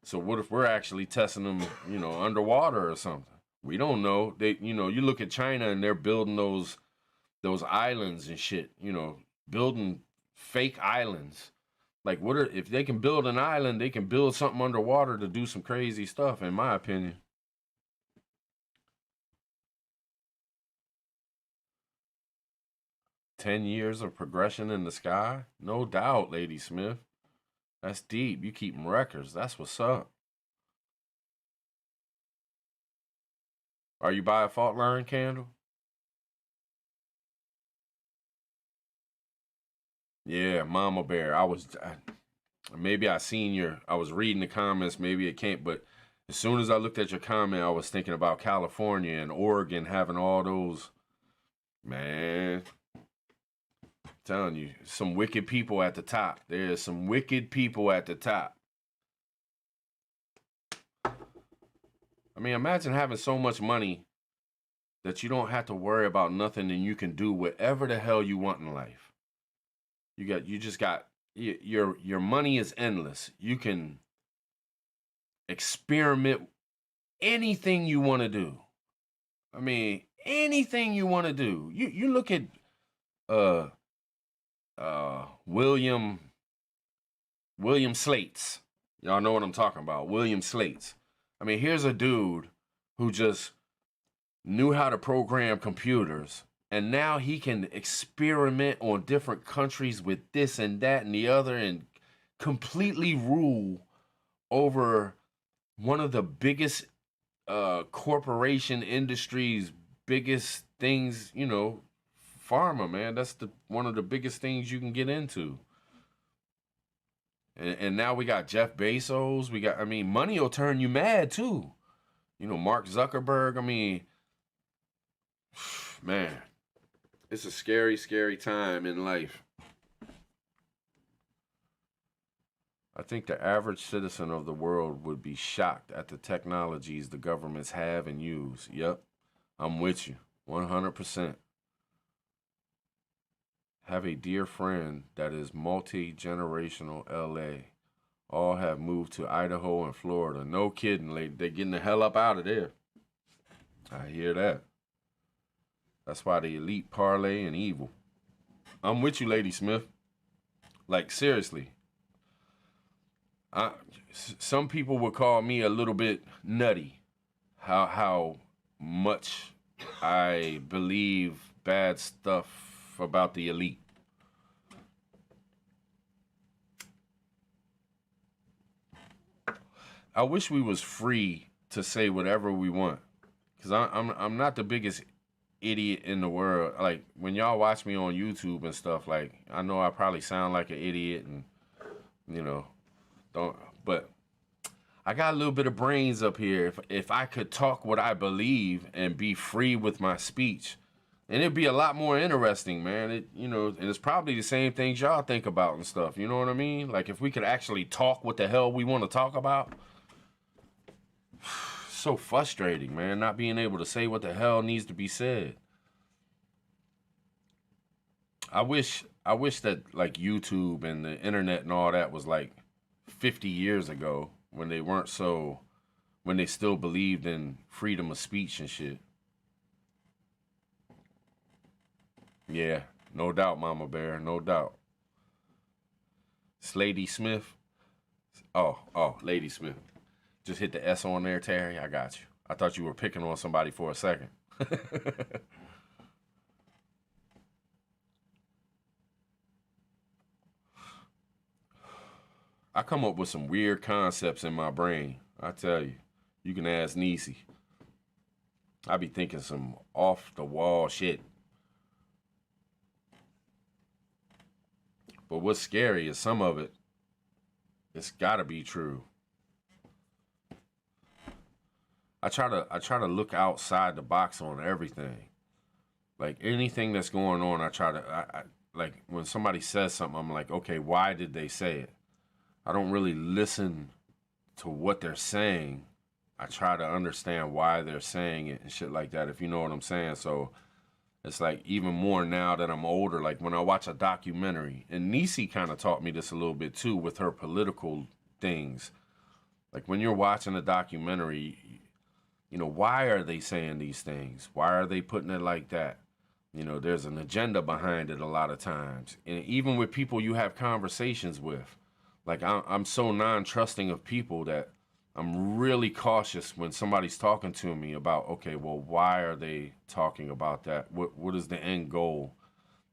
So what if we're actually testing them, underwater or something? We don't know. You look at China and they're building those islands and shit, building fake islands. Like, if they can build an island, they can build something underwater to do some crazy stuff, in my opinion. 10 years of progression in the sky? No doubt, Lady Smith. That's deep. You keeping records. That's what's up. Are you by a fault line, Candle? Yeah, Mama Bear. Maybe I was reading the comments, maybe it can't, but as soon as I looked at your comment, I was thinking about California and Oregon having all those, man, I'm telling you, some wicked people at the top. There's some wicked people at the top. I mean, imagine having so much money that you don't have to worry about nothing and you can do whatever the hell you want in life. Your money is endless. You can experiment anything you want to do. I mean, anything you want to do. You look at uh William Slates. Y'all know what I'm talking about. William Slates. I mean, here's a dude who just knew how to program computers, and now he can experiment on different countries with this and that and the other and completely rule over one of the biggest corporation industries, biggest things, you know, pharma, man. That's one of the biggest things you can get into. And now we got Jeff Bezos. I mean, money will turn you mad too. You know, Mark Zuckerberg. I mean, man, it's a scary, scary time in life. I think the average citizen of the world would be shocked at the technologies the governments have and use. Yep, I'm with you, 100%. Have a dear friend that is multi-generational LA. All have moved to Idaho and Florida. No kidding, lady. They're getting the hell up out of there. I hear that. That's why the elite parlay and evil. I'm with you, Lady Smith. Like, seriously. Some people would call me a little bit nutty. How much I believe bad stuff about the elite. I wish we was free to say whatever we want, cause I'm not the biggest idiot in the world. Like when y'all watch me on YouTube and stuff, like I know I probably sound like an idiot and you know but I got a little bit of brains up here. If I could talk what I believe and be free with my speech, and it'd be a lot more interesting, man. And it's probably the same things y'all think about and stuff. You know what I mean? Like if we could actually talk what the hell we want to talk about. So frustrating, man, not being able to say what the hell needs to be said. I wish that like YouTube and the internet and all that was like 50 years ago when they still believed in freedom of speech and shit. Yeah, no doubt, Mama Bear, no doubt. It's Lady Smith. Oh, Lady Smith. Just hit the S on there, Terry. I got you. I thought you were picking on somebody for a second. I come up with some weird concepts in my brain. I tell you. You can ask Niecy. I be thinking some off-the-wall shit. But what's scary is some of it's gotta be true. I try to look outside the box on everything. Like anything that's going on, I like when somebody says something, I'm like, okay, why did they say it? I don't really listen to what they're saying. I try to understand why they're saying it and shit like that, if you know what I'm saying. So it's like even more now that I'm older, like when I watch a documentary, and Niecy kind of taught me this a little bit too with her political things. Like when you're watching a documentary, why are they saying these things? Why are they putting it like that? There's an agenda behind it a lot of times. And even with people you have conversations with, like I'm so non-trusting of people that I'm really cautious when somebody's talking to me about, okay, well, why are they talking about that? What is the end goal?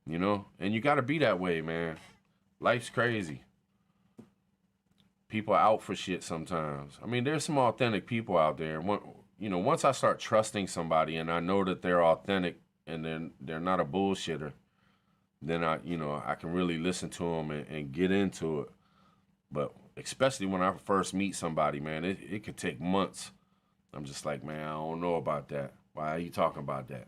And you got to be that way, man. Life's crazy. People are out for shit sometimes. I mean, there's some authentic people out there. Once I start trusting somebody and I know that they're authentic and they're not a bullshitter, then I can really listen to them and get into it. But especially when I first meet somebody, man, it could take months. I'm just like, man, I don't know about that. Why are you talking about that?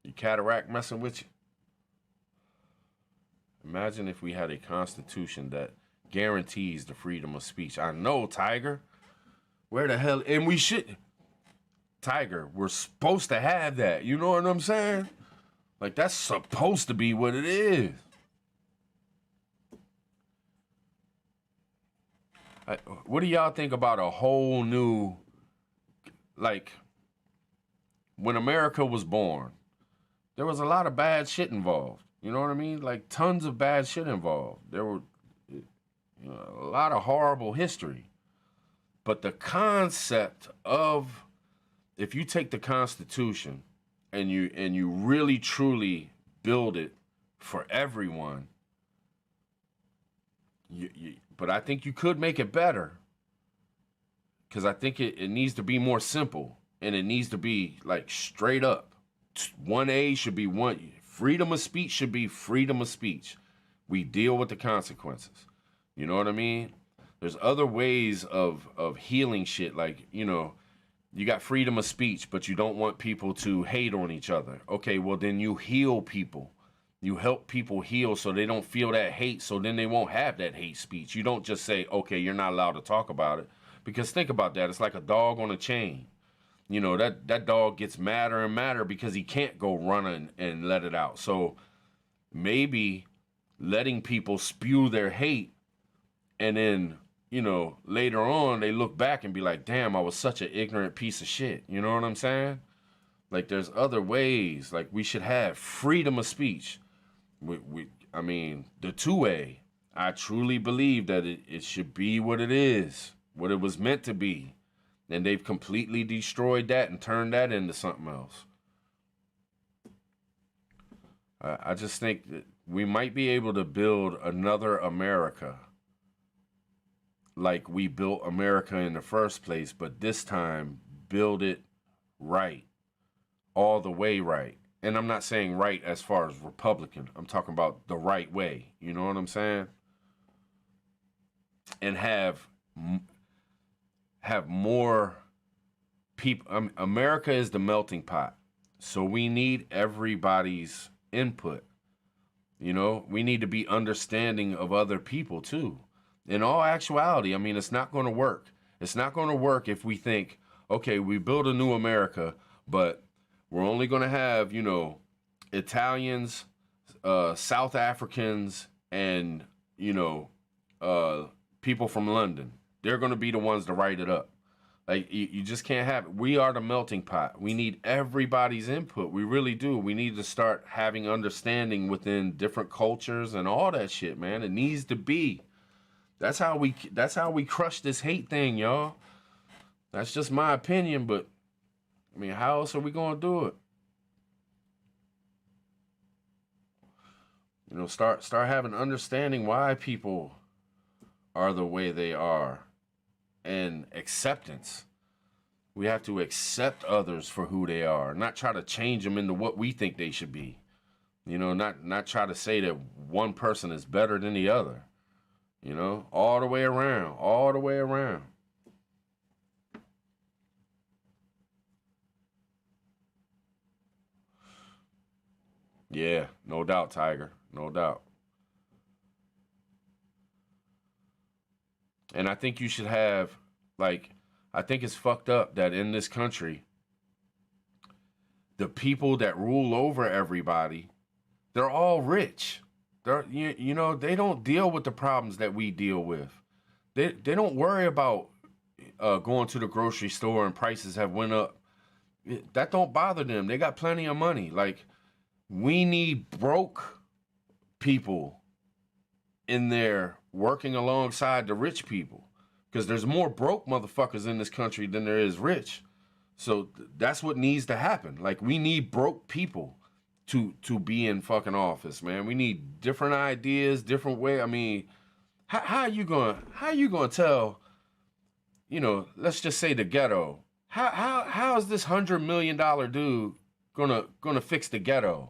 Your cataract messing with you? Imagine if we had a constitution that guarantees the freedom of speech. I know, Tiger. Where the hell? And we should. Tiger, we're supposed to have that. You know what I'm saying? Like, that's supposed to be what it is. What do y'all think about a whole new, like, when America was born, there was a lot of bad shit involved. You know what I mean? Like, tons of bad shit involved. There were a lot of horrible history. But the concept of, if you take the Constitution and you really truly build it for everyone, but I think you could make it better, because I think it needs to be more simple, and it needs to be like straight up. 1A should be freedom of speech should be freedom of speech. We deal with the consequences. You know what I mean? There's other ways of healing shit. Like, you got freedom of speech, but you don't want people to hate on each other. Okay, well then you heal people. You help people heal so they don't feel that hate, so then they won't have that hate speech. You don't just say, okay, you're not allowed to talk about it. Because think about that. It's like a dog on a chain. That dog gets madder and madder because he can't go running and let it out. So maybe letting people spew their hate, and then, later on they look back and be like, damn, I was such an ignorant piece of shit. You know what I'm saying? Like, there's other ways. Like, we should have freedom of speech. I mean, the 2A, I truly believe that it should be what it is, what it was meant to be. And they've completely destroyed that and turned that into something else. I just think that we might be able to build another America like we built America in the first place, but this time build it right, all the way right. And I'm not saying right as far as Republican. I'm talking about the right way. You know what I'm saying? And have more people. America is the melting pot. So we need everybody's input. We need to be understanding of other people too. In all actuality, I mean, it's not going to work. It's not going to work if we think, okay, we build a new America, but we're only going to have, Italians, South Africans, and, people from London. They're going to be the ones to write it up. Like, you just can't have it. We are the melting pot. We need everybody's input. We really do. We need to start having understanding within different cultures and all that shit, man. It needs to be. That's how we crush this hate thing, y'all. That's just my opinion, but I mean, how else are we going to do it? Start having understanding why people are the way they are, and acceptance. We have to accept others for who they are, not try to change them into what we think they should be. Not try to say that one person is better than the other. All the way around, all the way around. Yeah, no doubt, Tiger. No doubt. And I think you should have, I think it's fucked up that in this country, the people that rule over everybody, they're all rich. They don't deal with the problems that we deal with. They don't worry about going to the grocery store and prices have went up. That don't bother them. They got plenty of money. Like, we need broke people in there working alongside the rich people, because there's more broke motherfuckers in this country than there is rich. So that's what needs to happen. Like, we need broke people to be in fucking office, man. We need different ideas, different way. I mean, how you gonna tell, let's just say the ghetto. How is this $100 million dude gonna fix the ghetto?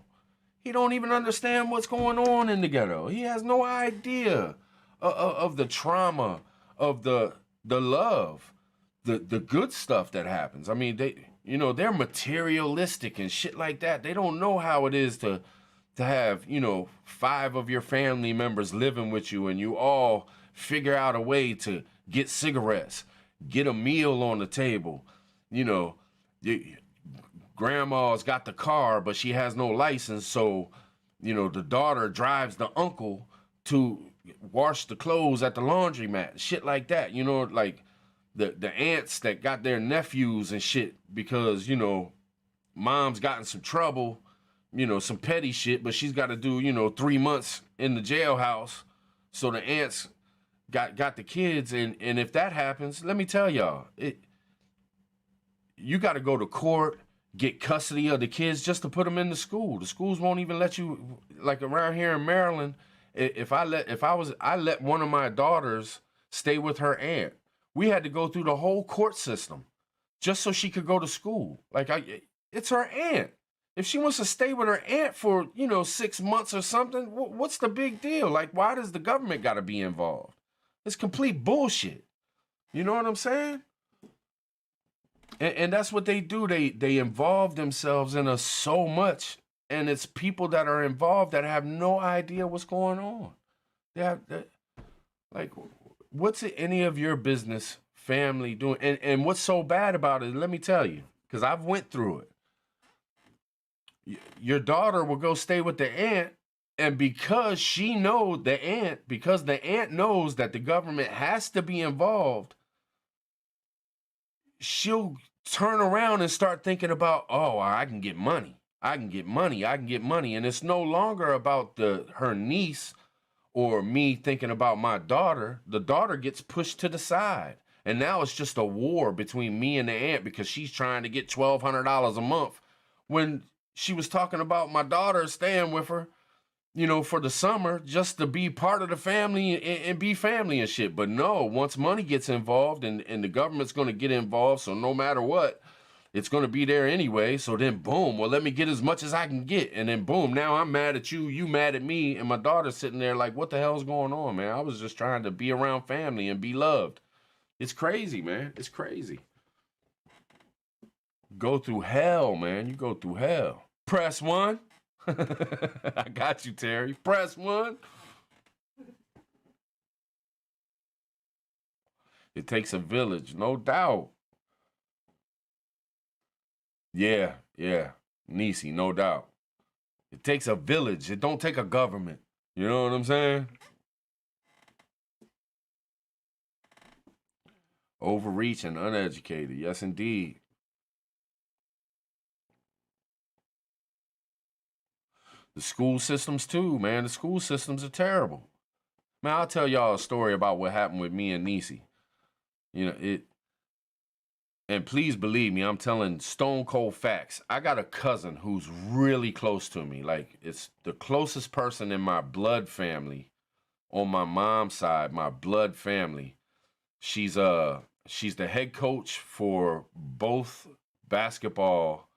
He don't even understand what's going on in the ghetto. He has no idea of the trauma, of the love, the good stuff that happens. I mean, they're materialistic and shit like that. They don't know how it is to have, 5 of your family members living with you, and you all figure out a way to get cigarettes, get a meal on the table. Grandma's got the car, but she has no license, so the daughter drives the uncle to wash the clothes at the laundromat, shit like that. You know, like the aunts that got their nephews and shit because, you know, mom's got in some trouble, you know, some petty shit, but she's got to do, you know, 3 months in the jailhouse. So the aunts got the kids, and if that happens, let me tell y'all, you got to go to court, get custody of the kids just to put them in the school. The schools won't even let you, like around here in Maryland. I let one of my daughters stay with her aunt. We had to go through the whole court system just so she could go to school. Like it's her aunt. If she wants to stay with her aunt for, you know, 6 months or something, what's the big deal? Like, why does the government got to be involved? It's complete bullshit. You know what I'm saying? And that's what they do. They involve themselves in us so much, and it's people that are involved that have no idea what's going on. Like, what's it any of your business, family doing? And what's so bad about it? Let me tell you, because I've went through it. Your daughter will go stay with the aunt, and because the aunt knows that the government has to be involved, she'll turn around and start thinking about, oh, I can get money. And it's no longer about her niece or me thinking about my daughter. The daughter gets pushed to the side. And now it's just a war between me and the aunt because she's trying to get $1,200 a month when she was talking about my daughter staying with her, you know, for the summer just to be part of the family and be family and shit. But no, once money gets involved and the government's going to get involved, so no matter what, it's going to be there anyway. So then boom, well, let me get as much as I can get. And then boom, now I'm mad at you, you mad at me, and my daughter's sitting there like, what the hell's going on, man? I was just trying to be around family and be loved. It's crazy, man. It's crazy. Go through hell, man. You go through hell. Press 1. I got you, Terry. Press 1. It takes a village, no doubt. Yeah. Nisi, no doubt. It takes a village. It don't take a government. You know what I'm saying? Overreach and uneducated. Yes, indeed. The school systems too, man. The school systems are terrible. Man, I'll tell y'all a story about what happened with me and Nisi. You know, and please believe me, I'm telling stone cold facts. I got a cousin who's really close to me. Like, it's the closest person in my blood family on my mom's side, my blood family. She's the head coach for both basketball,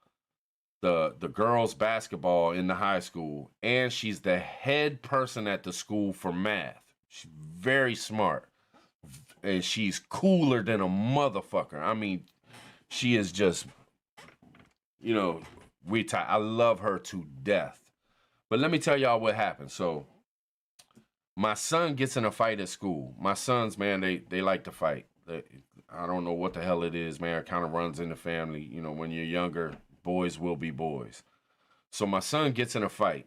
the girls basketball in the high school, and she's the head person at the school for math. She's very smart, and she's cooler than a motherfucker. I mean, she is just, you know, I love her to death. But let me tell y'all what happened. So my son gets in a fight at school. My sons, man, they like to fight. I don't know what the hell it is, man. It kind of runs in the family. You know, when you're younger, boys will be boys. So my son gets in a fight.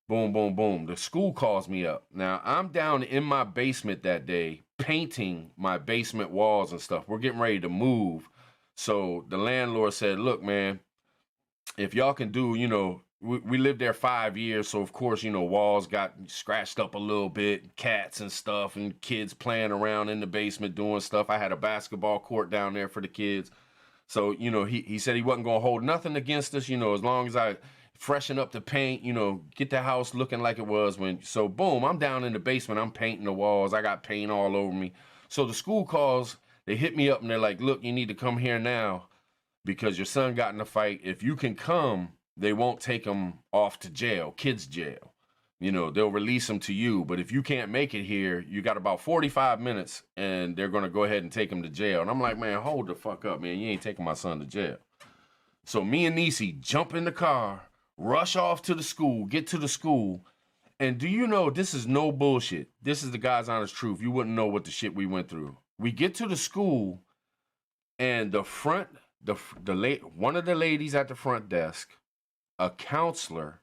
Boom, boom, boom. The school calls me up. Now, I'm down in my basement that day, painting my basement walls and stuff. We're getting ready to move. So the landlord said, look, man, if y'all can do, you know, we lived there 5 years. So, of course, you know, walls got scratched up a little bit, cats and stuff, and kids playing around in the basement doing stuff. I had a basketball court down there for the kids. So, you know, he said he wasn't going to hold nothing against us, you know, as long as I freshen up the paint, you know, get the house looking like it was when. So, boom, I'm down in the basement. I'm painting the walls. I got paint all over me. So the school calls. They hit me up and they're like, look, you need to come here now because your son got in a fight. If you can come, they won't take him off to jail, kids jail. You know, they'll release him to you. But if you can't make it here, you got about 45 minutes and they're going to go ahead and take him to jail. And I'm like, man, hold the fuck up, man. You ain't taking my son to jail. So me and Nisi jump in the car, rush off to the school, get to the school. And do you know, this is no bullshit. This is the God's honest truth. You wouldn't know what the shit we went through. We get to the school, and one of the ladies at the front desk, a counselor,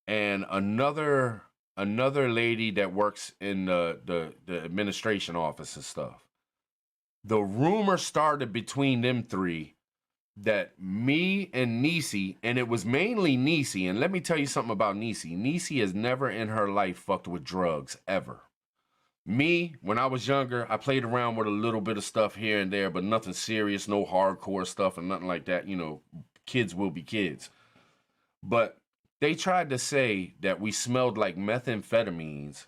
and another another lady that works in the administration office and stuff. The rumor started between them three that me and Niecy, and it was mainly Niecy, and let me tell you something about Niecy. Niecy has never in her life fucked with drugs, ever. Me, when I was younger, I played around with a little bit of stuff here and there, but nothing serious, no hardcore stuff and nothing like that. You know, kids will be kids. But they tried to say that we smelled like methamphetamines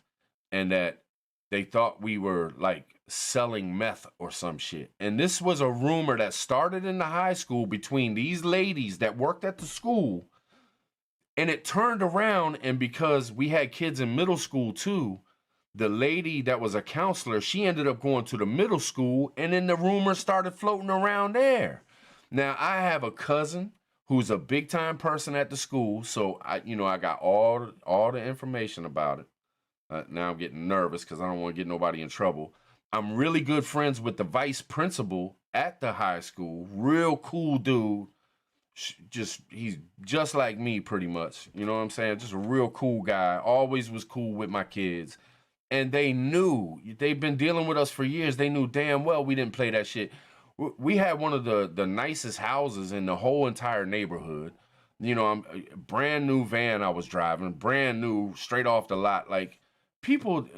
and that they thought we were like selling meth or some shit. And this was a rumor that started in the high school between these ladies that worked at the school. And it turned around, and because we had kids in middle school too, the lady that was a counselor, she ended up going to the middle school, and then the rumors started floating around there. Now, I have a cousin who's a big time person at the school, so I got all the information about it. Now I'm getting nervous because I don't want to get nobody in trouble. I'm really good friends with the vice principal at the high school. Real cool dude. He's just like me pretty much. You know what I'm saying? Just a real cool guy. Always was cool with my kids. And they knew, they've been dealing with us for years. They knew damn well we didn't play that shit. We had one of the nicest houses in the whole entire neighborhood. You know, I'm a brand new van I was driving, brand new, straight off the lot. Like people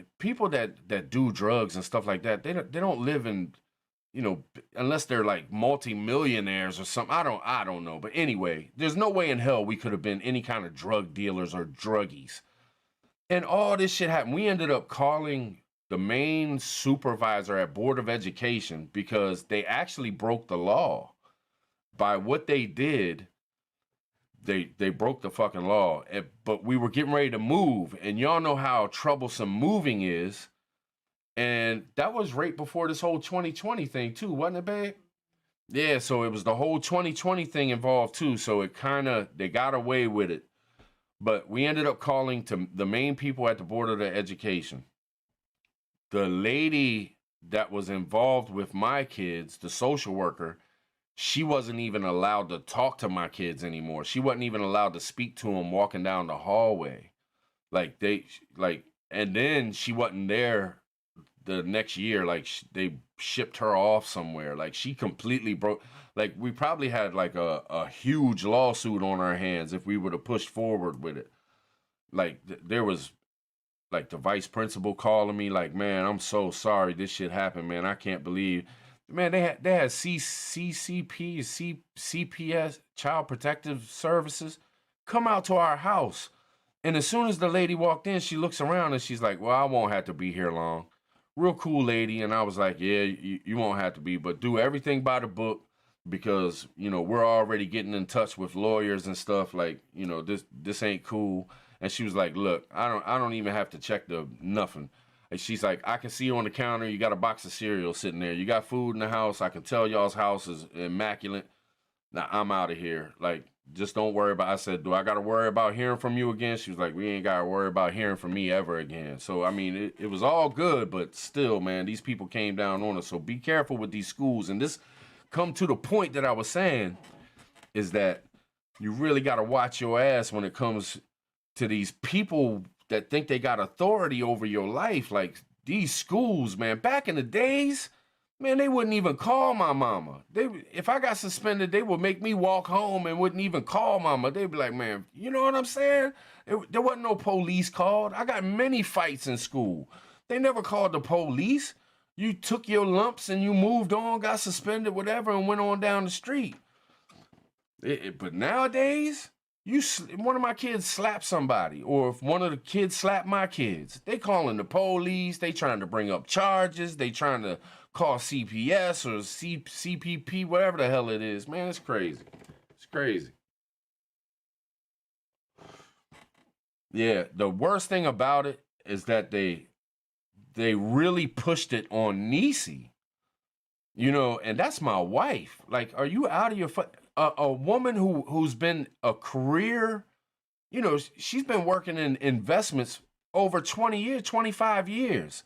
that do drugs and stuff like that, they don't live in, you know, unless they're like multi-millionaires or something. I don't know. But anyway, there's no way in hell we could have been any kind of drug dealers or druggies. And all this shit happened. We ended up calling the main supervisor at Board of Education because they actually broke the law. By what they did, they broke the fucking law. But we were getting ready to move, and y'all know how troublesome moving is. And that was right before this whole 2020 thing too, wasn't it, babe? Yeah, so it was the whole 2020 thing involved too. So they got away with it. But we ended up calling to the main people at the Board of Education. The lady that was involved with my kids, the social worker, she wasn't even allowed to talk to my kids anymore. She wasn't even allowed to speak to them walking down the hallway. And then she wasn't there the next year. Like they shipped her off somewhere. Like she completely broke. Like we probably had like a huge lawsuit on our hands if we would have pushed forward with it. Like there was like the vice principal calling me like, man, I'm so sorry this shit happened, man. I can't believe, man, they had CCP, CPS, Child Protective Services, come out to our house. And as soon as the lady walked in, she looks around and she's like, well, I won't have to be here long. Real cool lady. And I was like, yeah, you won't have to be, but do everything by the book. Because, you know, we're already getting in touch with lawyers and stuff. Like, you know, this ain't cool. And she was like, look, I don't even have to check the nothing. And she's like, I can see you on the counter. You got a box of cereal sitting there. You got food in the house. I can tell y'all's house is immaculate. Now I'm out of here. Like, just don't worry about it. I said, do I got to worry about hearing from you again? She was like, we ain't got to worry about hearing from me ever again. So, I mean, it was all good, but still, man, these people came down on us. So be careful with these schools. And this come to the point that I was saying is that you really got to watch your ass when it comes to these people that think they got authority over your life. Like these schools, man, back in the days, man, they wouldn't even call my mama. If I got suspended, they would make me walk home and wouldn't even call mama. They'd be like, man, you know what I'm saying? There wasn't no police called. I got many fights in school. They never called the police. You took your lumps and you moved on, got suspended, whatever, and went on down the street. But nowadays, one of my kids slapped somebody, or if one of the kids slapped my kids, they calling the police. They trying to bring up charges. They trying to call CPS or CPP, whatever the hell it is. Man, it's crazy. It's crazy. Yeah, the worst thing about it is that they really pushed it on Niecy, you know, and that's my wife. Like, are you out of your a woman who's been a career, you know, she's been working in investments over 20 years, 25 years.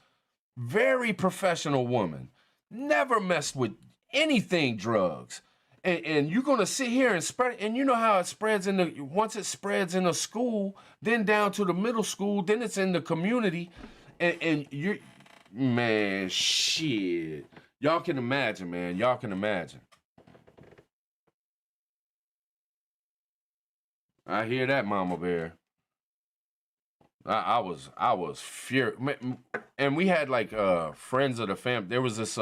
Very professional woman. Never messed with anything drugs. And you're gonna sit here and spread, and you know how it spreads in the, once it spreads in the school, then down to the middle school, then it's in the community, and you're, man, shit. Y'all can imagine, man. Y'all can imagine. I hear that, Mama Bear. I was furious, and we had like friends of the family. There was this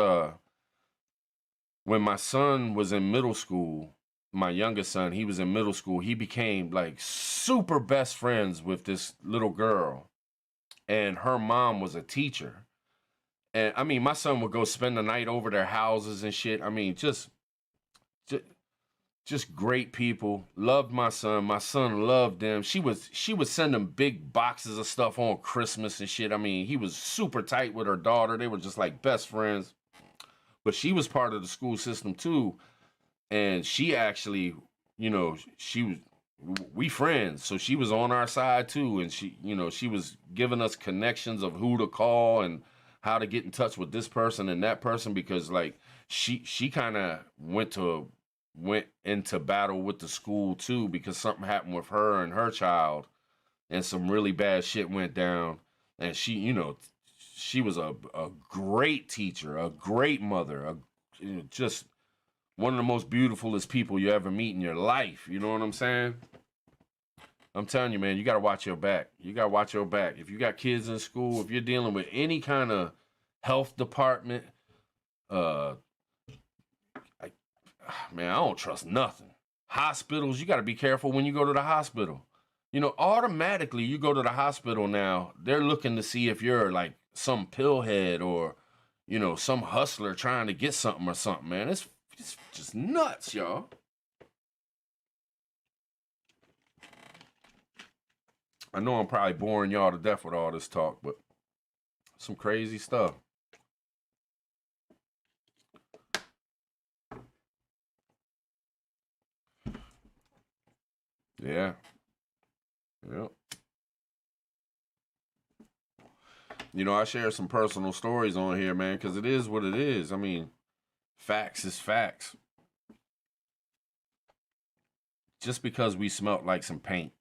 when my son was in middle school, my youngest son, he was in middle school. He became like super best friends with this little girl, and her mom was a teacher. And I mean, my son would go spend the night over their houses and shit. I mean, just great people. Loved my son. My son loved them. She would send them big boxes of stuff on Christmas and shit. I mean, he was super tight with her daughter. They were just like best friends. But she was part of the school system too. And she actually, you know, we friends. So she was on our side too. And she, you know, she was giving us connections of who to call and how to get in touch with this person and that person, because like she kind of went into battle with the school too, because something happened with her and her child, and some really bad shit went down. And she, you know, she was a great teacher, a great mother, you know, just one of the most beautifulest people you ever meet in your life. You know what I'm saying? I'm telling you, man, you got to watch your back. You got to watch your back. If you got kids in school, if you're dealing with any kind of health department, man, I don't trust nothing. Hospitals, you got to be careful when you go to the hospital. You know, automatically you go to the hospital now, they're looking to see if you're like some pillhead or, you know, some hustler trying to get something or something, man. It's just nuts, y'all. I know I'm probably boring y'all to death with all this talk, but some crazy stuff. Yeah. Yep. You know, I share some personal stories on here, man, because it is what it is. I mean, facts is facts. Just because we smelt like some paint.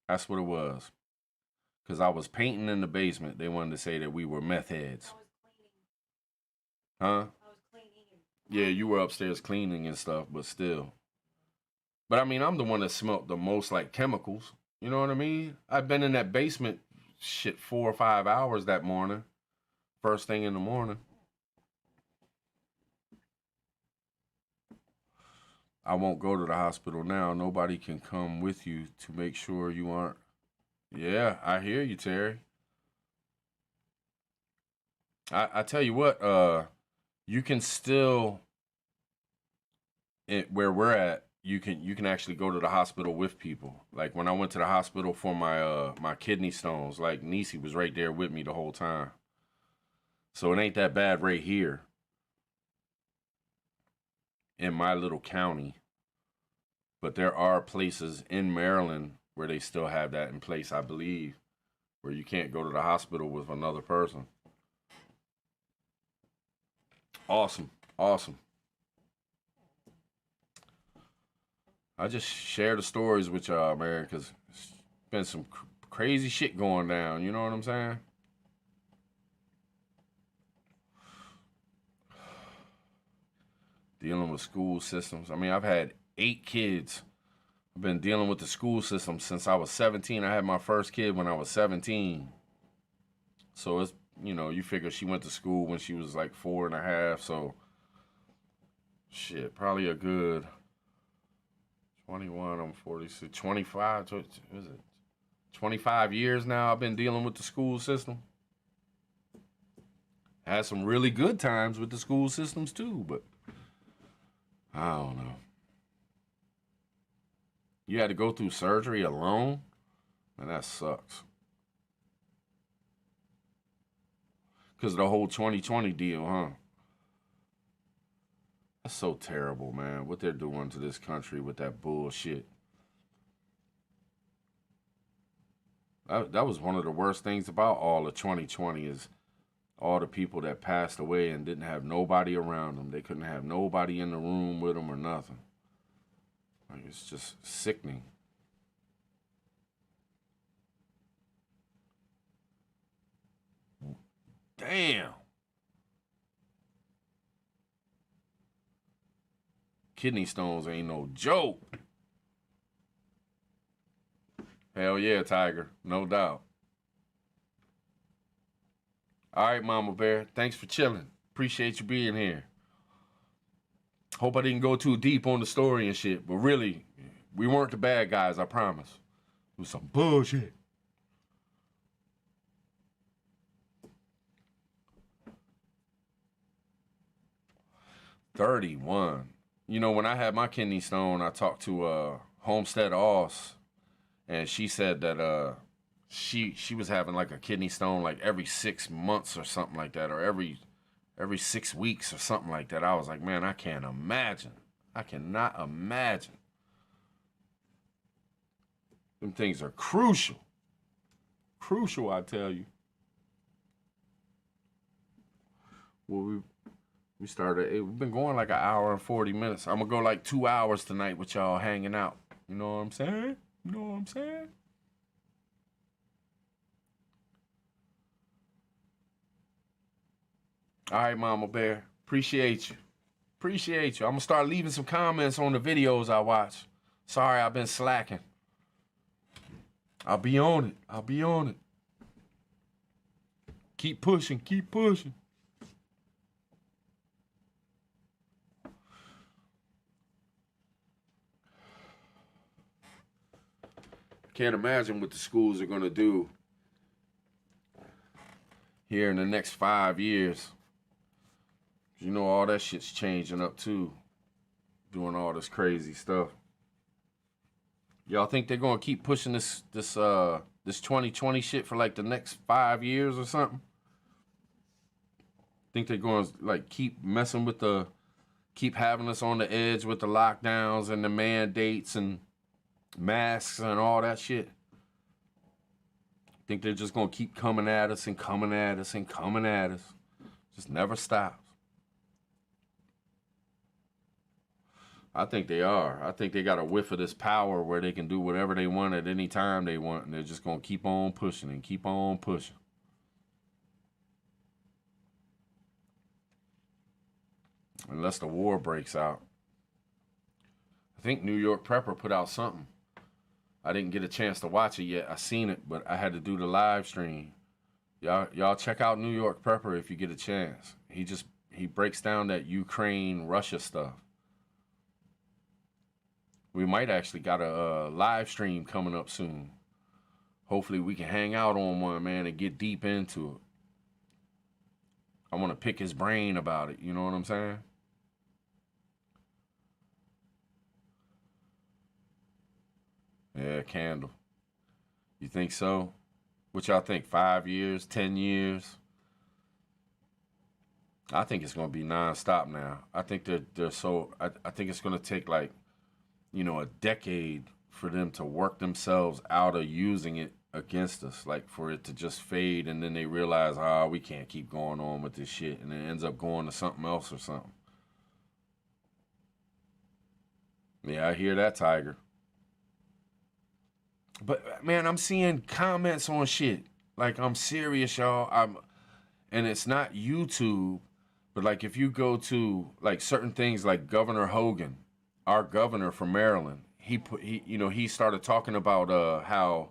That's what it was. Because I was painting in the basement, they wanted to say that we were meth heads. Huh? I was cleaning. Yeah, you were upstairs cleaning and stuff, but still. But I mean, I'm the one that smelt the most like chemicals. You know what I mean? I've been in that basement shit 4 or 5 hours that morning. First thing in the morning. I won't go to the hospital now. Nobody can come with you to make sure you aren't. Yeah, I hear you, Terry. I tell you what, you can still, where we're at, you can actually go to the hospital with people. Like when I went to the hospital for my my kidney stones, like Niecy was right there with me the whole time. So it ain't that bad right here in my little county. But there are places in Maryland where they still have that in place, I believe, where you can't go to the hospital with another person. Awesome. Awesome. I just share the stories with y'all, man, because it's been some crazy shit going down. You know what I'm saying? Dealing with school systems. I mean, I've had 8 kids. I've been dealing with the school system since I was 17. I had my first kid when I was 17. So it's, you know, you figure she went to school when she was like 4.5. So, shit, probably a good 21, I'm 46, 25, what is it? 25 years now I've been dealing with the school system. Had some really good times with the school systems too, but I don't know. You had to go through surgery alone? Man, that sucks. Because of the whole 2020 deal, huh? That's so terrible, man. What they're doing to this country with that bullshit. That was one of the worst things about all of 2020 is all the people that passed away and didn't have nobody around them. They couldn't have nobody in the room with them or nothing. Like, it's just sickening. Damn. Kidney stones ain't no joke. Hell yeah, Tiger. No doubt. All right, Mama Bear. Thanks for chilling. Appreciate you being here. Hope I didn't go too deep on the story and shit, but really, we weren't the bad guys, I promise. It was some bullshit. $31. You know, when I had my kidney stone, I talked to Homestead Oss, and she said that she was having like a kidney stone like every 6 months or something like that, or every 6 weeks or something like that. I was like, man, I can't imagine. I cannot imagine. Them things are crucial. Crucial, I tell you. Well, we started, we've been going like 1 hour and 40 minutes. I'm gonna go like 2 hours tonight with y'all hanging out. You know what I'm saying? You know what I'm saying? All right, Mama Bear. Appreciate you. Appreciate you. I'm gonna start leaving some comments on the videos I watch. Sorry, I've been slacking. I'll be on it. I'll be on it. Keep pushing. Keep pushing. Can't imagine what the schools are gonna do here in the next 5 years. You know, all that shit's changing up too. Doing all this crazy stuff. Y'all think they're gonna keep pushing this 2020 shit for like the next 5 years or something? Think they're gonna like keep messing with keep having us on the edge with the lockdowns and the mandates and masks and all that shit? Think they're just gonna keep coming at us and coming at us and coming at us? Just never stops. I think they are. I think they got a whiff of this power where they can do whatever they want at any time they want, and they're just gonna keep on pushing and keep on pushing. Unless the war breaks out. I think New York Prepper put out something. I didn't get a chance to watch it yet. I seen it, but I had to do the live stream. Y'all check out New York Prepper if you get a chance. He breaks down that Ukraine-Russia stuff. We might actually got a live stream coming up soon. Hopefully we can hang out on one, man, and get deep into it. I want to pick his brain about it, you know what I'm saying? Yeah, Candle. You think so? What y'all think? 5 years, 10 years? I think it's gonna be nonstop now. I think they're so. I think it's gonna take like, you know, a decade for them to work themselves out of using it against us, like for it to just fade, and then they realize, we can't keep going on with this shit, and it ends up going to something else or something. Yeah, I hear that, Tiger. But man, I'm seeing comments on shit. Like, I'm serious, y'all. And it's not YouTube, but like if you go to like certain things, like Governor Hogan, our governor from Maryland, he started talking about how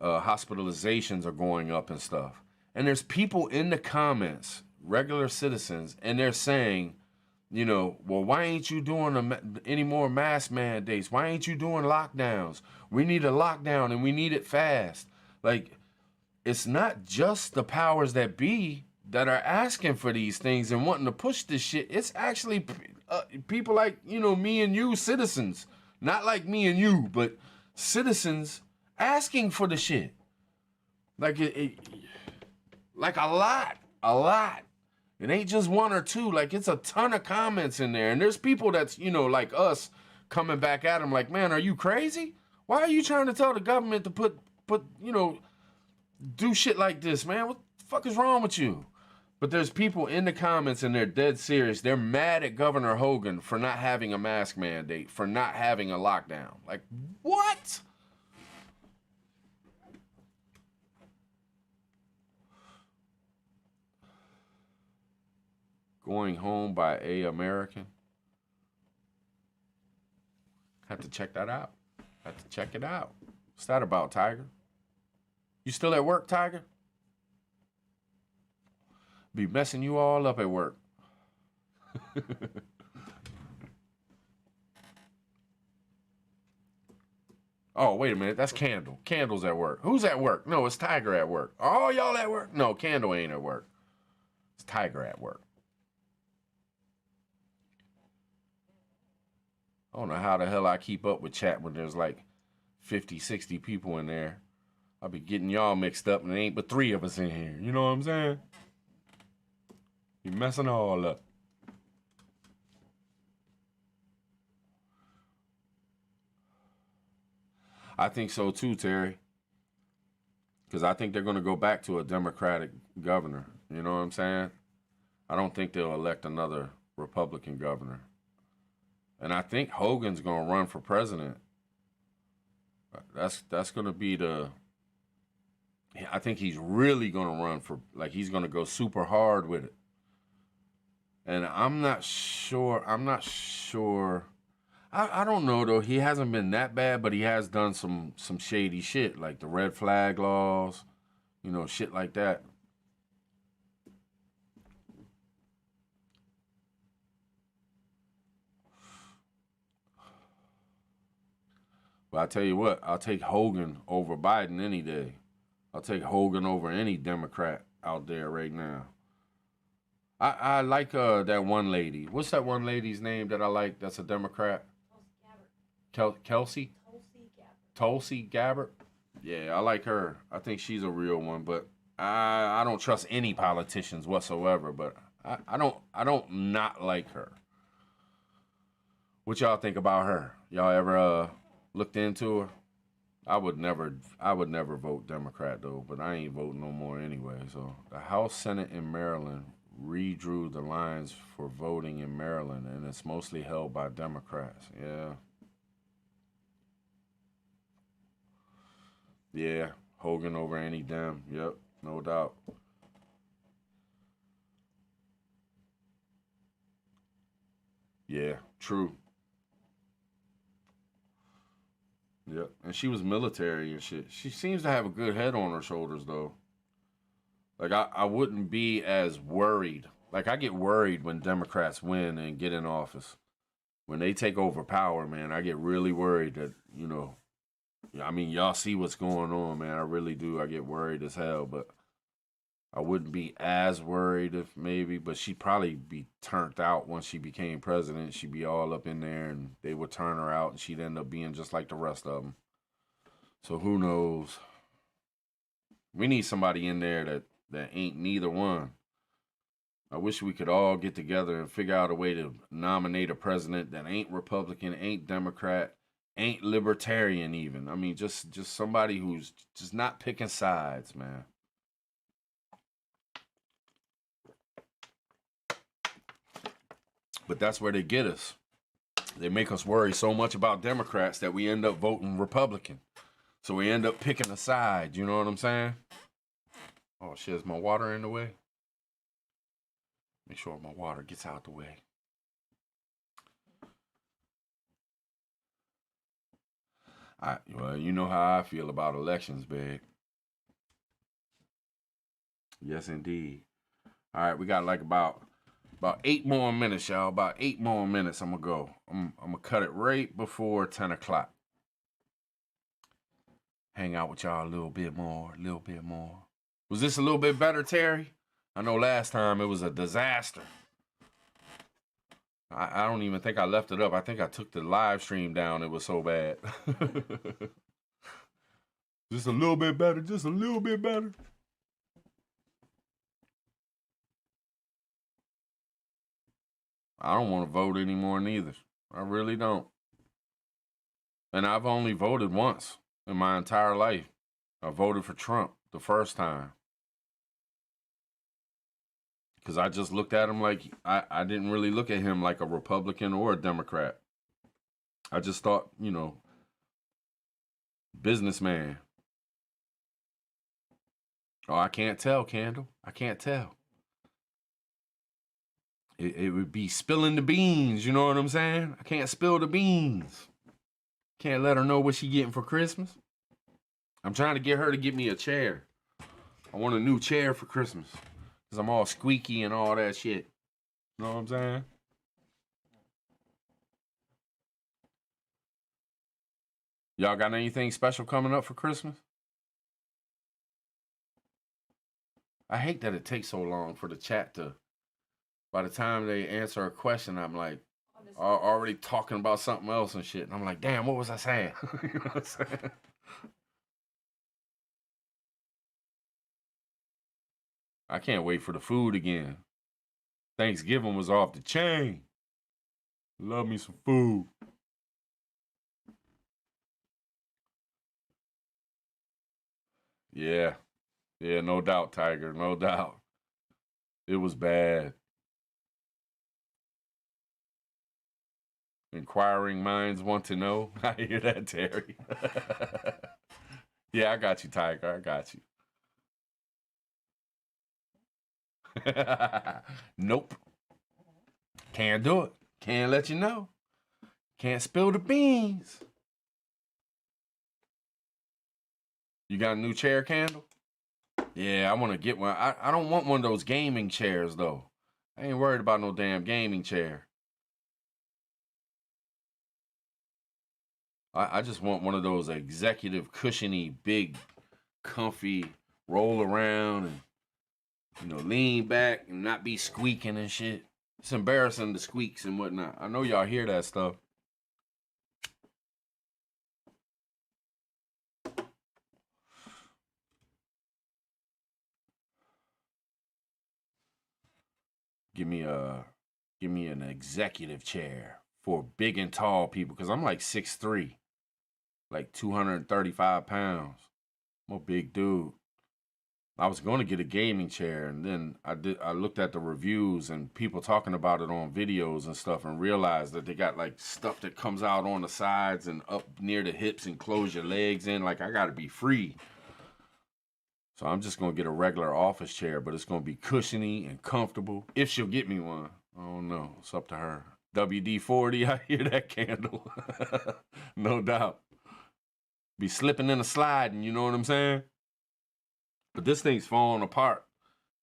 hospitalizations are going up and stuff. And there's people in the comments, regular citizens, and they're saying, you know, well, why ain't you doing any more mask mandates? Why ain't you doing lockdowns? We need a lockdown and we need it fast. Like, it's not just the powers that be that are asking for these things and wanting to push this shit. It's actually people like, you know, me and you, citizens. Not like me and you, but citizens asking for the shit. Like, like a lot. It ain't just one or two. Like, it's a ton of comments in there. And there's people that's, you know, like us coming back at them like, man, are you crazy? Why are you trying to tell the government to put, you know, do shit like this, man? What the fuck is wrong with you? But there's people in the comments and they're dead serious. They're mad at Governor Hogan for not having a mask mandate, for not having a lockdown. Like, what? Going Home by A American. Have to check that out. Have to check it out. What's that about, Tiger? You still at work, Tiger? Be messing you all up at work. Oh, wait a minute. That's Candle. Candle's at work. Who's at work? No, it's Tiger at work. Oh, y'all at work? No, Candle ain't at work. It's Tiger at work. I don't know how the hell I keep up with chat when there's like 50, 60 people in there. I'll be getting y'all mixed up and there ain't but 3 of us in here. You know what I'm saying? You messing all up. I think so too, Terry. Because I think they're going to go back to a Democratic governor. You know what I'm saying? I don't think they'll elect another Republican governor. And I think Hogan's going to run for president. That's going to be the... I think he's really going to run for... Like, he's going to go super hard with it. And I'm not sure... I don't know, though. He hasn't been that bad, but he has done some shady shit, like the red flag laws, you know, shit like that. But I tell you what, I'll take Hogan over Biden any day. I'll take Hogan over any Democrat out there right now. I like that one lady. What's that one lady's name that I like that's a Democrat? Kelsey? Tulsi Gabbard. Yeah, I like her. I think she's a real one, but I don't trust any politicians whatsoever, but I don't not like her. What y'all think about her? Y'all ever looked into her? I would never vote Democrat though, but I ain't voting no more anyway. So the House Senate in Maryland redrew the lines for voting in Maryland, and it's mostly held by Democrats. Yeah. Yeah, Hogan over any Dem. Yep, no doubt. Yeah, true. Yep, and she was military and shit. She seems to have a good head on her shoulders, though. Like, I wouldn't be as worried. Like, I get worried when Democrats win and get in office. When they take over power, man, I get really worried that, you know, I mean, y'all see what's going on, man. I really do. I get worried as hell, but I wouldn't be as worried if maybe, but she'd probably be turned out once she became president. She'd be all up in there and they would turn her out and she'd end up being just like the rest of them. So who knows? We need somebody in there that ain't neither one. I wish we could all get together and figure out a way to nominate a president that ain't Republican, ain't Democrat, ain't libertarian even. I mean, just somebody who's just not picking sides, man. But that's where they get us. They make us worry so much about Democrats that we end up voting Republican. So we end up picking a side, you know what I'm saying? Oh shit, is my water in the way? Make sure my water gets out the way. Well, you know how I feel about elections, big. Yes, indeed. All right, we got like about 8 more minutes, y'all. About 8 more minutes. I'm gonna go. I'm gonna cut it right before 10 o'clock. Hang out with y'all a little bit more. Was this a little bit better, Terry? I know last time it was a disaster. I don't even think I left it up. I think I took the live stream down. It was so bad. Just a little bit better. Just a little bit better. I don't want to vote anymore neither. I really don't. And I've only voted once in my entire life. I voted for Trump the first time. Because I just looked at him like, I didn't really look at him like a Republican or a Democrat. I just thought, you know, businessman. Oh, I can't tell, Candle. I can't tell. It would be spilling the beans, you know what I'm saying? I can't spill the beans. Can't let her know what she getting for Christmas. I'm trying to get her to get me a chair. I want a new chair for Christmas. Because I'm all squeaky and all that shit. You know what I'm saying? Y'all got anything special coming up for Christmas? I hate that it takes so long for the chat to, by the time they answer a question, I'm like, already talking about something else and shit. And I'm like, damn, what was I saying? You know what I'm saying? I can't wait for the food again. Thanksgiving was off the chain. Love me some food. Yeah. Yeah, no doubt, Tiger. No doubt. It was bad. Inquiring minds want to know. I hear that, Terry. Yeah, I got you, Tiger. I got you. Nope. Can't do it. Can't let you know. Can't spill the beans. You got a new chair, Candle? Yeah, I want to get one. I don't want one of those gaming chairs, though. I ain't worried about no damn gaming chair. I just want one of those executive, cushiony, big, comfy, roll around and, you know, lean back and not be squeaking and shit. It's embarrassing, the squeaks and whatnot. I know y'all hear that stuff. Give me an executive chair for big and tall people, because I'm like 6'3", like 235 pounds. I'm a big dude. I was going to get a gaming chair, and then I looked at the reviews and people talking about it on videos and stuff, and realized that they got like stuff that comes out on the sides and up near the hips and close your legs in. Like, I got to be free. So I'm just going to get a regular office chair, but it's going to be cushiony and comfortable. If she'll get me one. I don't know. It's up to her. WD-40, I hear that, Candle. No doubt. Be slipping and a sliding, you know what I'm saying? But this thing's falling apart.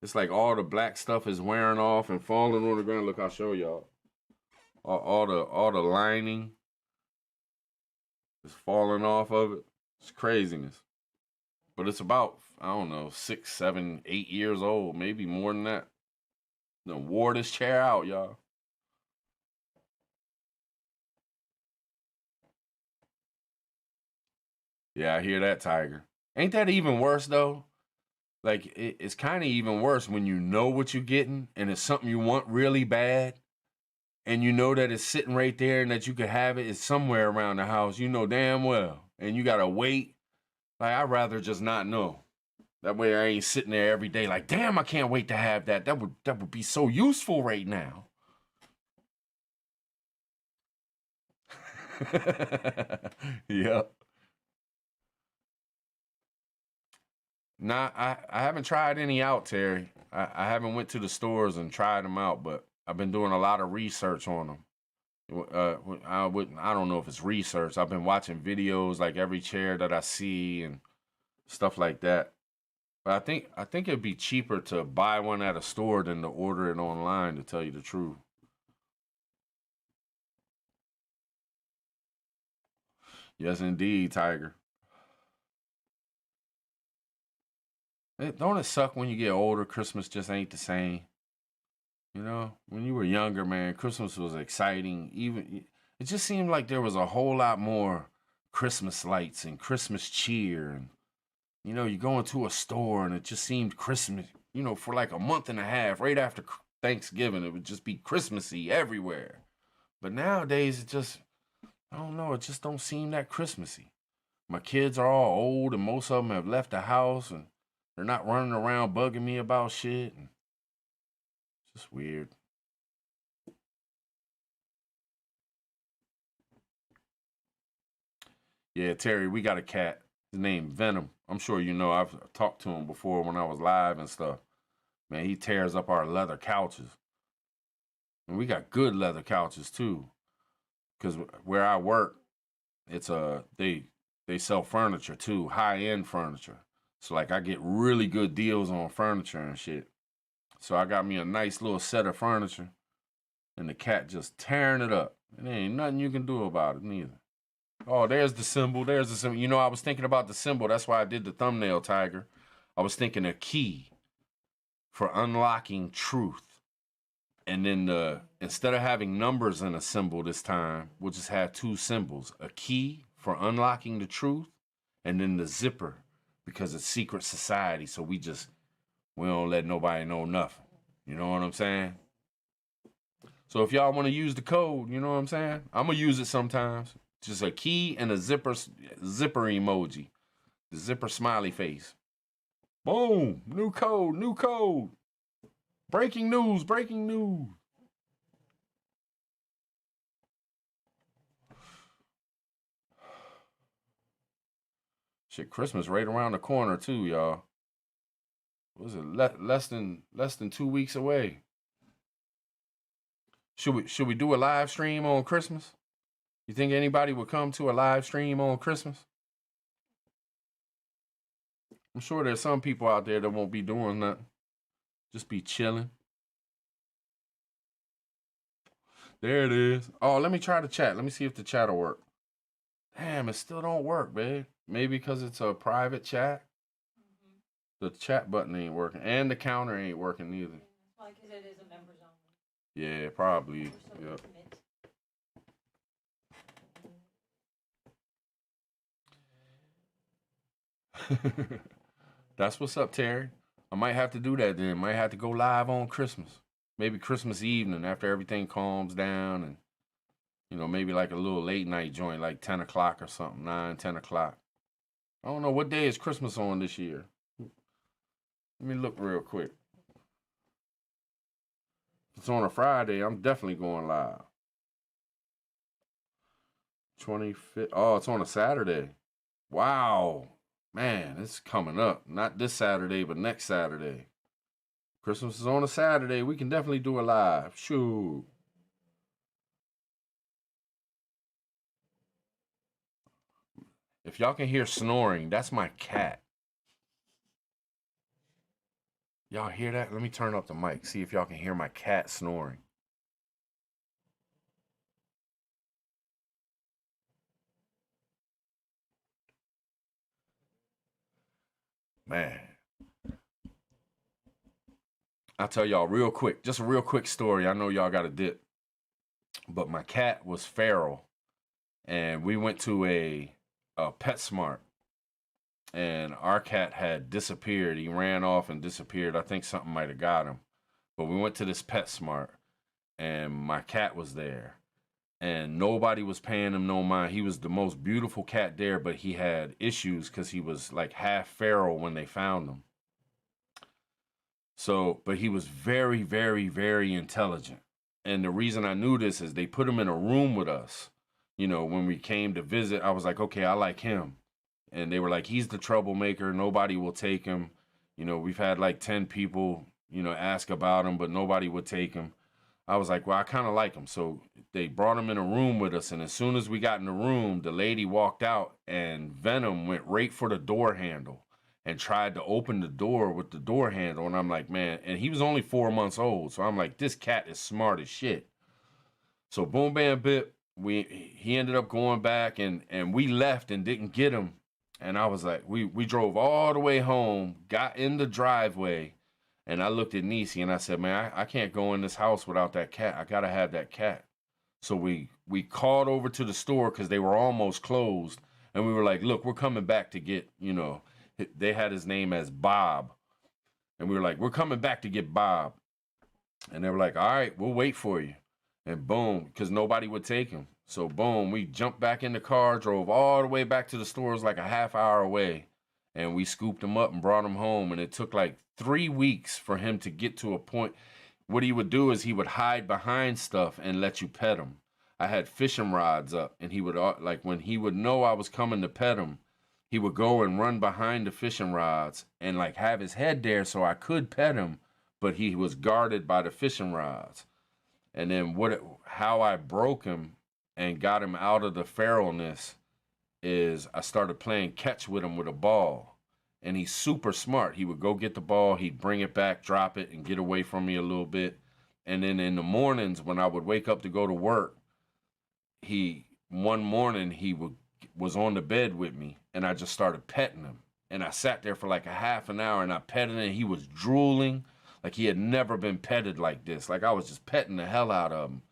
It's like all the black stuff is wearing off and falling on the ground. Look, I'll show y'all. All the lining is falling off of it. It's craziness. But it's about, I don't know, 6, 7, 8 years old, maybe more than that. Done wore this chair out, y'all. Yeah, I hear that, Tiger. Ain't that even worse, though? Like, it's kind of even worse when you know what you're getting and it's something you want really bad, and you know that it's sitting right there and that you could have it. It's somewhere around the house, you know damn well, and you got to wait. Like, I'd rather just not know. That way I ain't sitting there every day like, damn, I can't wait to have that. That would be so useful right now. Yep. Nah, I haven't tried any out, Terry. I haven't went to the stores and tried them out, but I've been doing a lot of research on them. I don't know if it's research. I've been watching videos, like every chair that I see and stuff like that. But I think it'd be cheaper to buy one at a store than to order it online, to tell you the truth. Yes, indeed, Tiger. Don't it suck when you get older? Christmas just ain't the same. You know, when you were younger, man, Christmas was exciting. Even it just seemed like there was a whole lot more Christmas lights and Christmas cheer, and you know, you go into a store and it just seemed Christmas. You know, for like a month and a half, right after Thanksgiving, it would just be Christmassy everywhere. But nowadays, it just, I don't know, it just don't seem that Christmassy. My kids are all old, and most of them have left the house, and they're not running around bugging me about shit. And Just weird. Yeah, Terry, we got a cat. His name Venom. I'm sure you know. I've talked to him before when I was live and stuff. Man, he tears up our leather couches. And we got good leather couches too. Cause where I work, it's they sell furniture too, high-end furniture. So like I get really good deals on furniture and shit. So I got me a nice little set of furniture and the cat just tearing it up. And there ain't nothing you can do about it neither. Oh, there's the symbol. There's the symbol. You know, I was thinking about the symbol. That's why I did the thumbnail, Tiger. I was thinking a key for unlocking truth. And then instead of having numbers in a symbol this time, we'll just have two symbols. A key for unlocking the truth, and then the zipper, because it's secret society, so we don't let nobody know nothing. You know what I'm saying? So if y'all want to use the code, you know what I'm saying? I'm going to use it sometimes. Just a key and a zipper emoji. The zipper smiley face. Boom. New code, new code. Breaking news, breaking news. Shit, Christmas right around the corner too, y'all. What was it? Less than 2 weeks away. Should we do a live stream on Christmas? You think anybody would come to a live stream on Christmas? I'm sure there's some people out there that won't be doing nothing. Just be chilling. There it is. Oh, let me try the chat. Let me see if the chat will work. Damn, it still don't work, babe. Maybe because it's a private chat. The chat button ain't working. And the counter ain't working either. Probably because it is a members only. Yeah, probably. Yep. That's what's up, Terry. I might have to do that then. Might have to go live on Christmas. Maybe Christmas evening after everything calms down and, you know, maybe like a little late night joint, like 10 o'clock or something, 9, 10 o'clock. I don't know. What day is Christmas on this year? Let me look real quick. If it's on a Friday, I'm definitely going live. 25th. Oh, it's on a Saturday. Wow. Man, it's coming up. Not this Saturday, but next Saturday. Christmas is on a Saturday. We can definitely do a live. Shoot. If y'all can hear snoring, that's my cat. Y'all hear that? Let me turn up the mic. See if y'all can hear my cat snoring. Man. I'll tell y'all real quick, just a real quick story. I know y'all got a dip. But my cat was feral. And we went to a PetSmart. And our cat had disappeared. He ran off and disappeared. I think something might have got him. But we went to this PetSmart. And my cat was there. And nobody was paying him no mind. He was the most beautiful cat there, but he had issues because he was like half feral when they found him. So, but he was very, very, very intelligent. And the reason I knew this is they put him in a room with us. You know, when we came to visit, I was like, okay, I like him. And they were like, he's the troublemaker. Nobody will take him. You know, we've had like 10 people, you know, ask about him, but nobody would take him. I was like, well, I kind of like him. So they brought him in a room with us. And as soon as we got in the room, the lady walked out and Venom went right for the door handle and tried to open the door with the door handle. And I'm like, man, and he was only 4 months old. So I'm like, this cat is smart as shit. So boom, bam, bip. He ended up going back and we left and didn't get him. And I was like, we drove all the way home, got in the driveway, and I looked at Niecy and I said, man, I can't go in this house without that cat. I got to have that cat. So we called over to the store because they were almost closed. And we were like, look, we're coming back to get, you know, they had his name as Bob. And we were like, we're coming back to get Bob. And they were like, all right, we'll wait for you. And boom, because nobody would take him. So boom, we jumped back in the car, drove all the way back to the store. It was like a half hour away. And we scooped him up and brought him home. And it took like 3 weeks for him to get to a point. what he would do is he would hide behind stuff and let you pet him. I had fishing rods up, and he would, like, when he would know I was coming to pet him, he would go and run behind the fishing rods and, like, have his head there so I could pet him, but he was guarded by the fishing rods. And then how I broke him and got him out of the feralness is I started playing catch with him with a ball. And he's super smart. He would go get the ball, he'd bring it back, drop it, and get away from me a little bit. And then in the mornings when I would wake up to go to work, one morning he was on the bed with me, and I just started petting him. And I sat there for like a half an hour, and I petted him, and he was drooling. Like he had never been petted like this. Like I was just petting the hell out of him.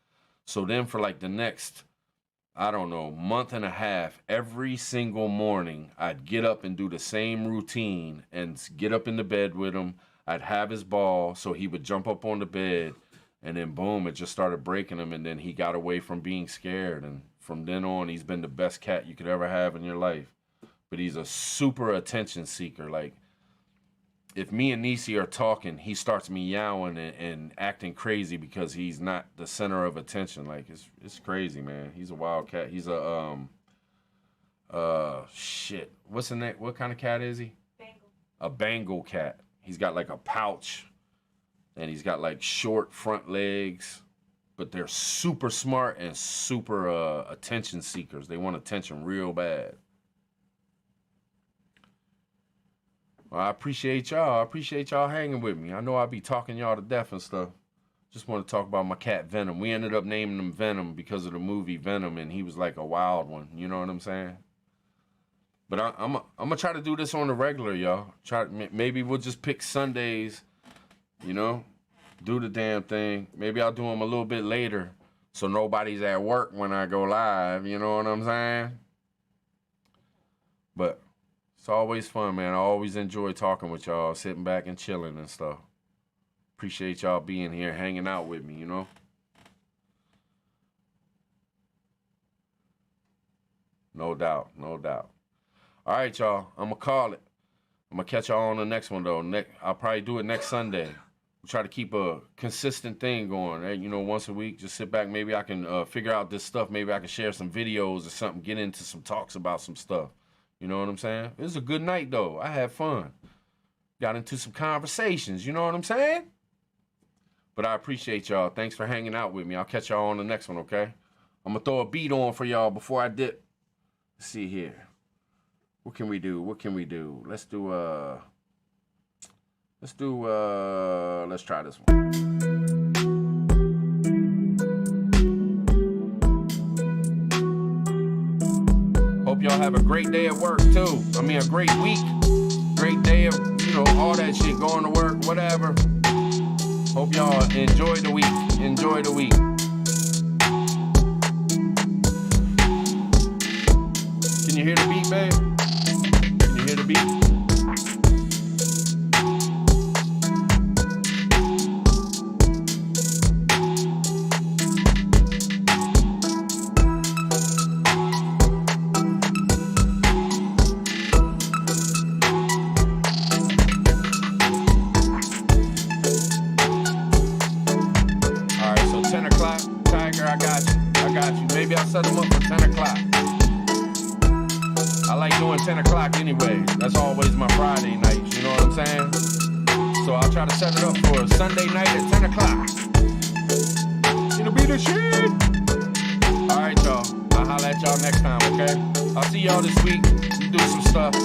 So then for like the next, I don't know, month and a half, every single morning, I'd get up and do the same routine and get up in the bed with him. I'd have his ball, so he would jump up on the bed, and then boom, it just started breaking him, and then he got away from being scared. And from then on, he's been the best cat you could ever have in your life. But he's a super attention seeker. Like, if me and Nisi are talking, he starts meowing and acting crazy because he's not the center of attention. Like, it's crazy, man. He's a wild cat. He's a shit. What's the name? What kind of cat is he? Bengal. A Bengal cat. He's got like a pouch, and he's got like short front legs, but they're super smart and super attention seekers. They want attention real bad. Well, I appreciate y'all. I appreciate y'all hanging with me. I know I be talking y'all to death and stuff. Just want to talk about my cat Venom. We ended up naming him Venom because of the movie Venom, and he was like a wild one. You know what I'm saying? But I'm gonna try to do this on the regular, y'all. Maybe we'll just pick Sundays, you know, do the damn thing. Maybe I'll do them a little bit later so nobody's at work when I go live. You know what I'm saying? But it's always fun, man. I always enjoy talking with y'all, sitting back and chilling and stuff. Appreciate y'all being here, hanging out with me, you know? No doubt, no doubt. All right, y'all. I'm going to call it. I'm going to catch y'all on the next one, though. I'll probably do it next Sunday. We'll try to keep a consistent thing going, right? You know, once a week, just sit back. Maybe I can figure out this stuff. Maybe I can share some videos or something, get into some talks about some stuff. You know what I'm saying? It was a good night, though. I had fun. Got into some conversations. You know what I'm saying? But I appreciate y'all. Thanks for hanging out with me. I'll catch y'all on the next one, okay? I'm going to throw a beat on for y'all before I dip. Let's see here. What can we do? What can we do? Let's try this one. Hope y'all have a great day at work, too. I mean, a great week. Great day of, you know, all that shit, going to work, whatever. Hope y'all enjoy the week. Enjoy the week. Can you hear the beat, babe? Can you hear the beat? Maybe I'll set them up for 10 o'clock. I like doing 10 o'clock anyway. That's always my Friday nights, you know what I'm saying? So I'll try to set it up for a Sunday night at 10 o'clock. It'll be the shit. All right, y'all. I'll holler at y'all next time, okay? I'll see y'all this week. Do some stuff.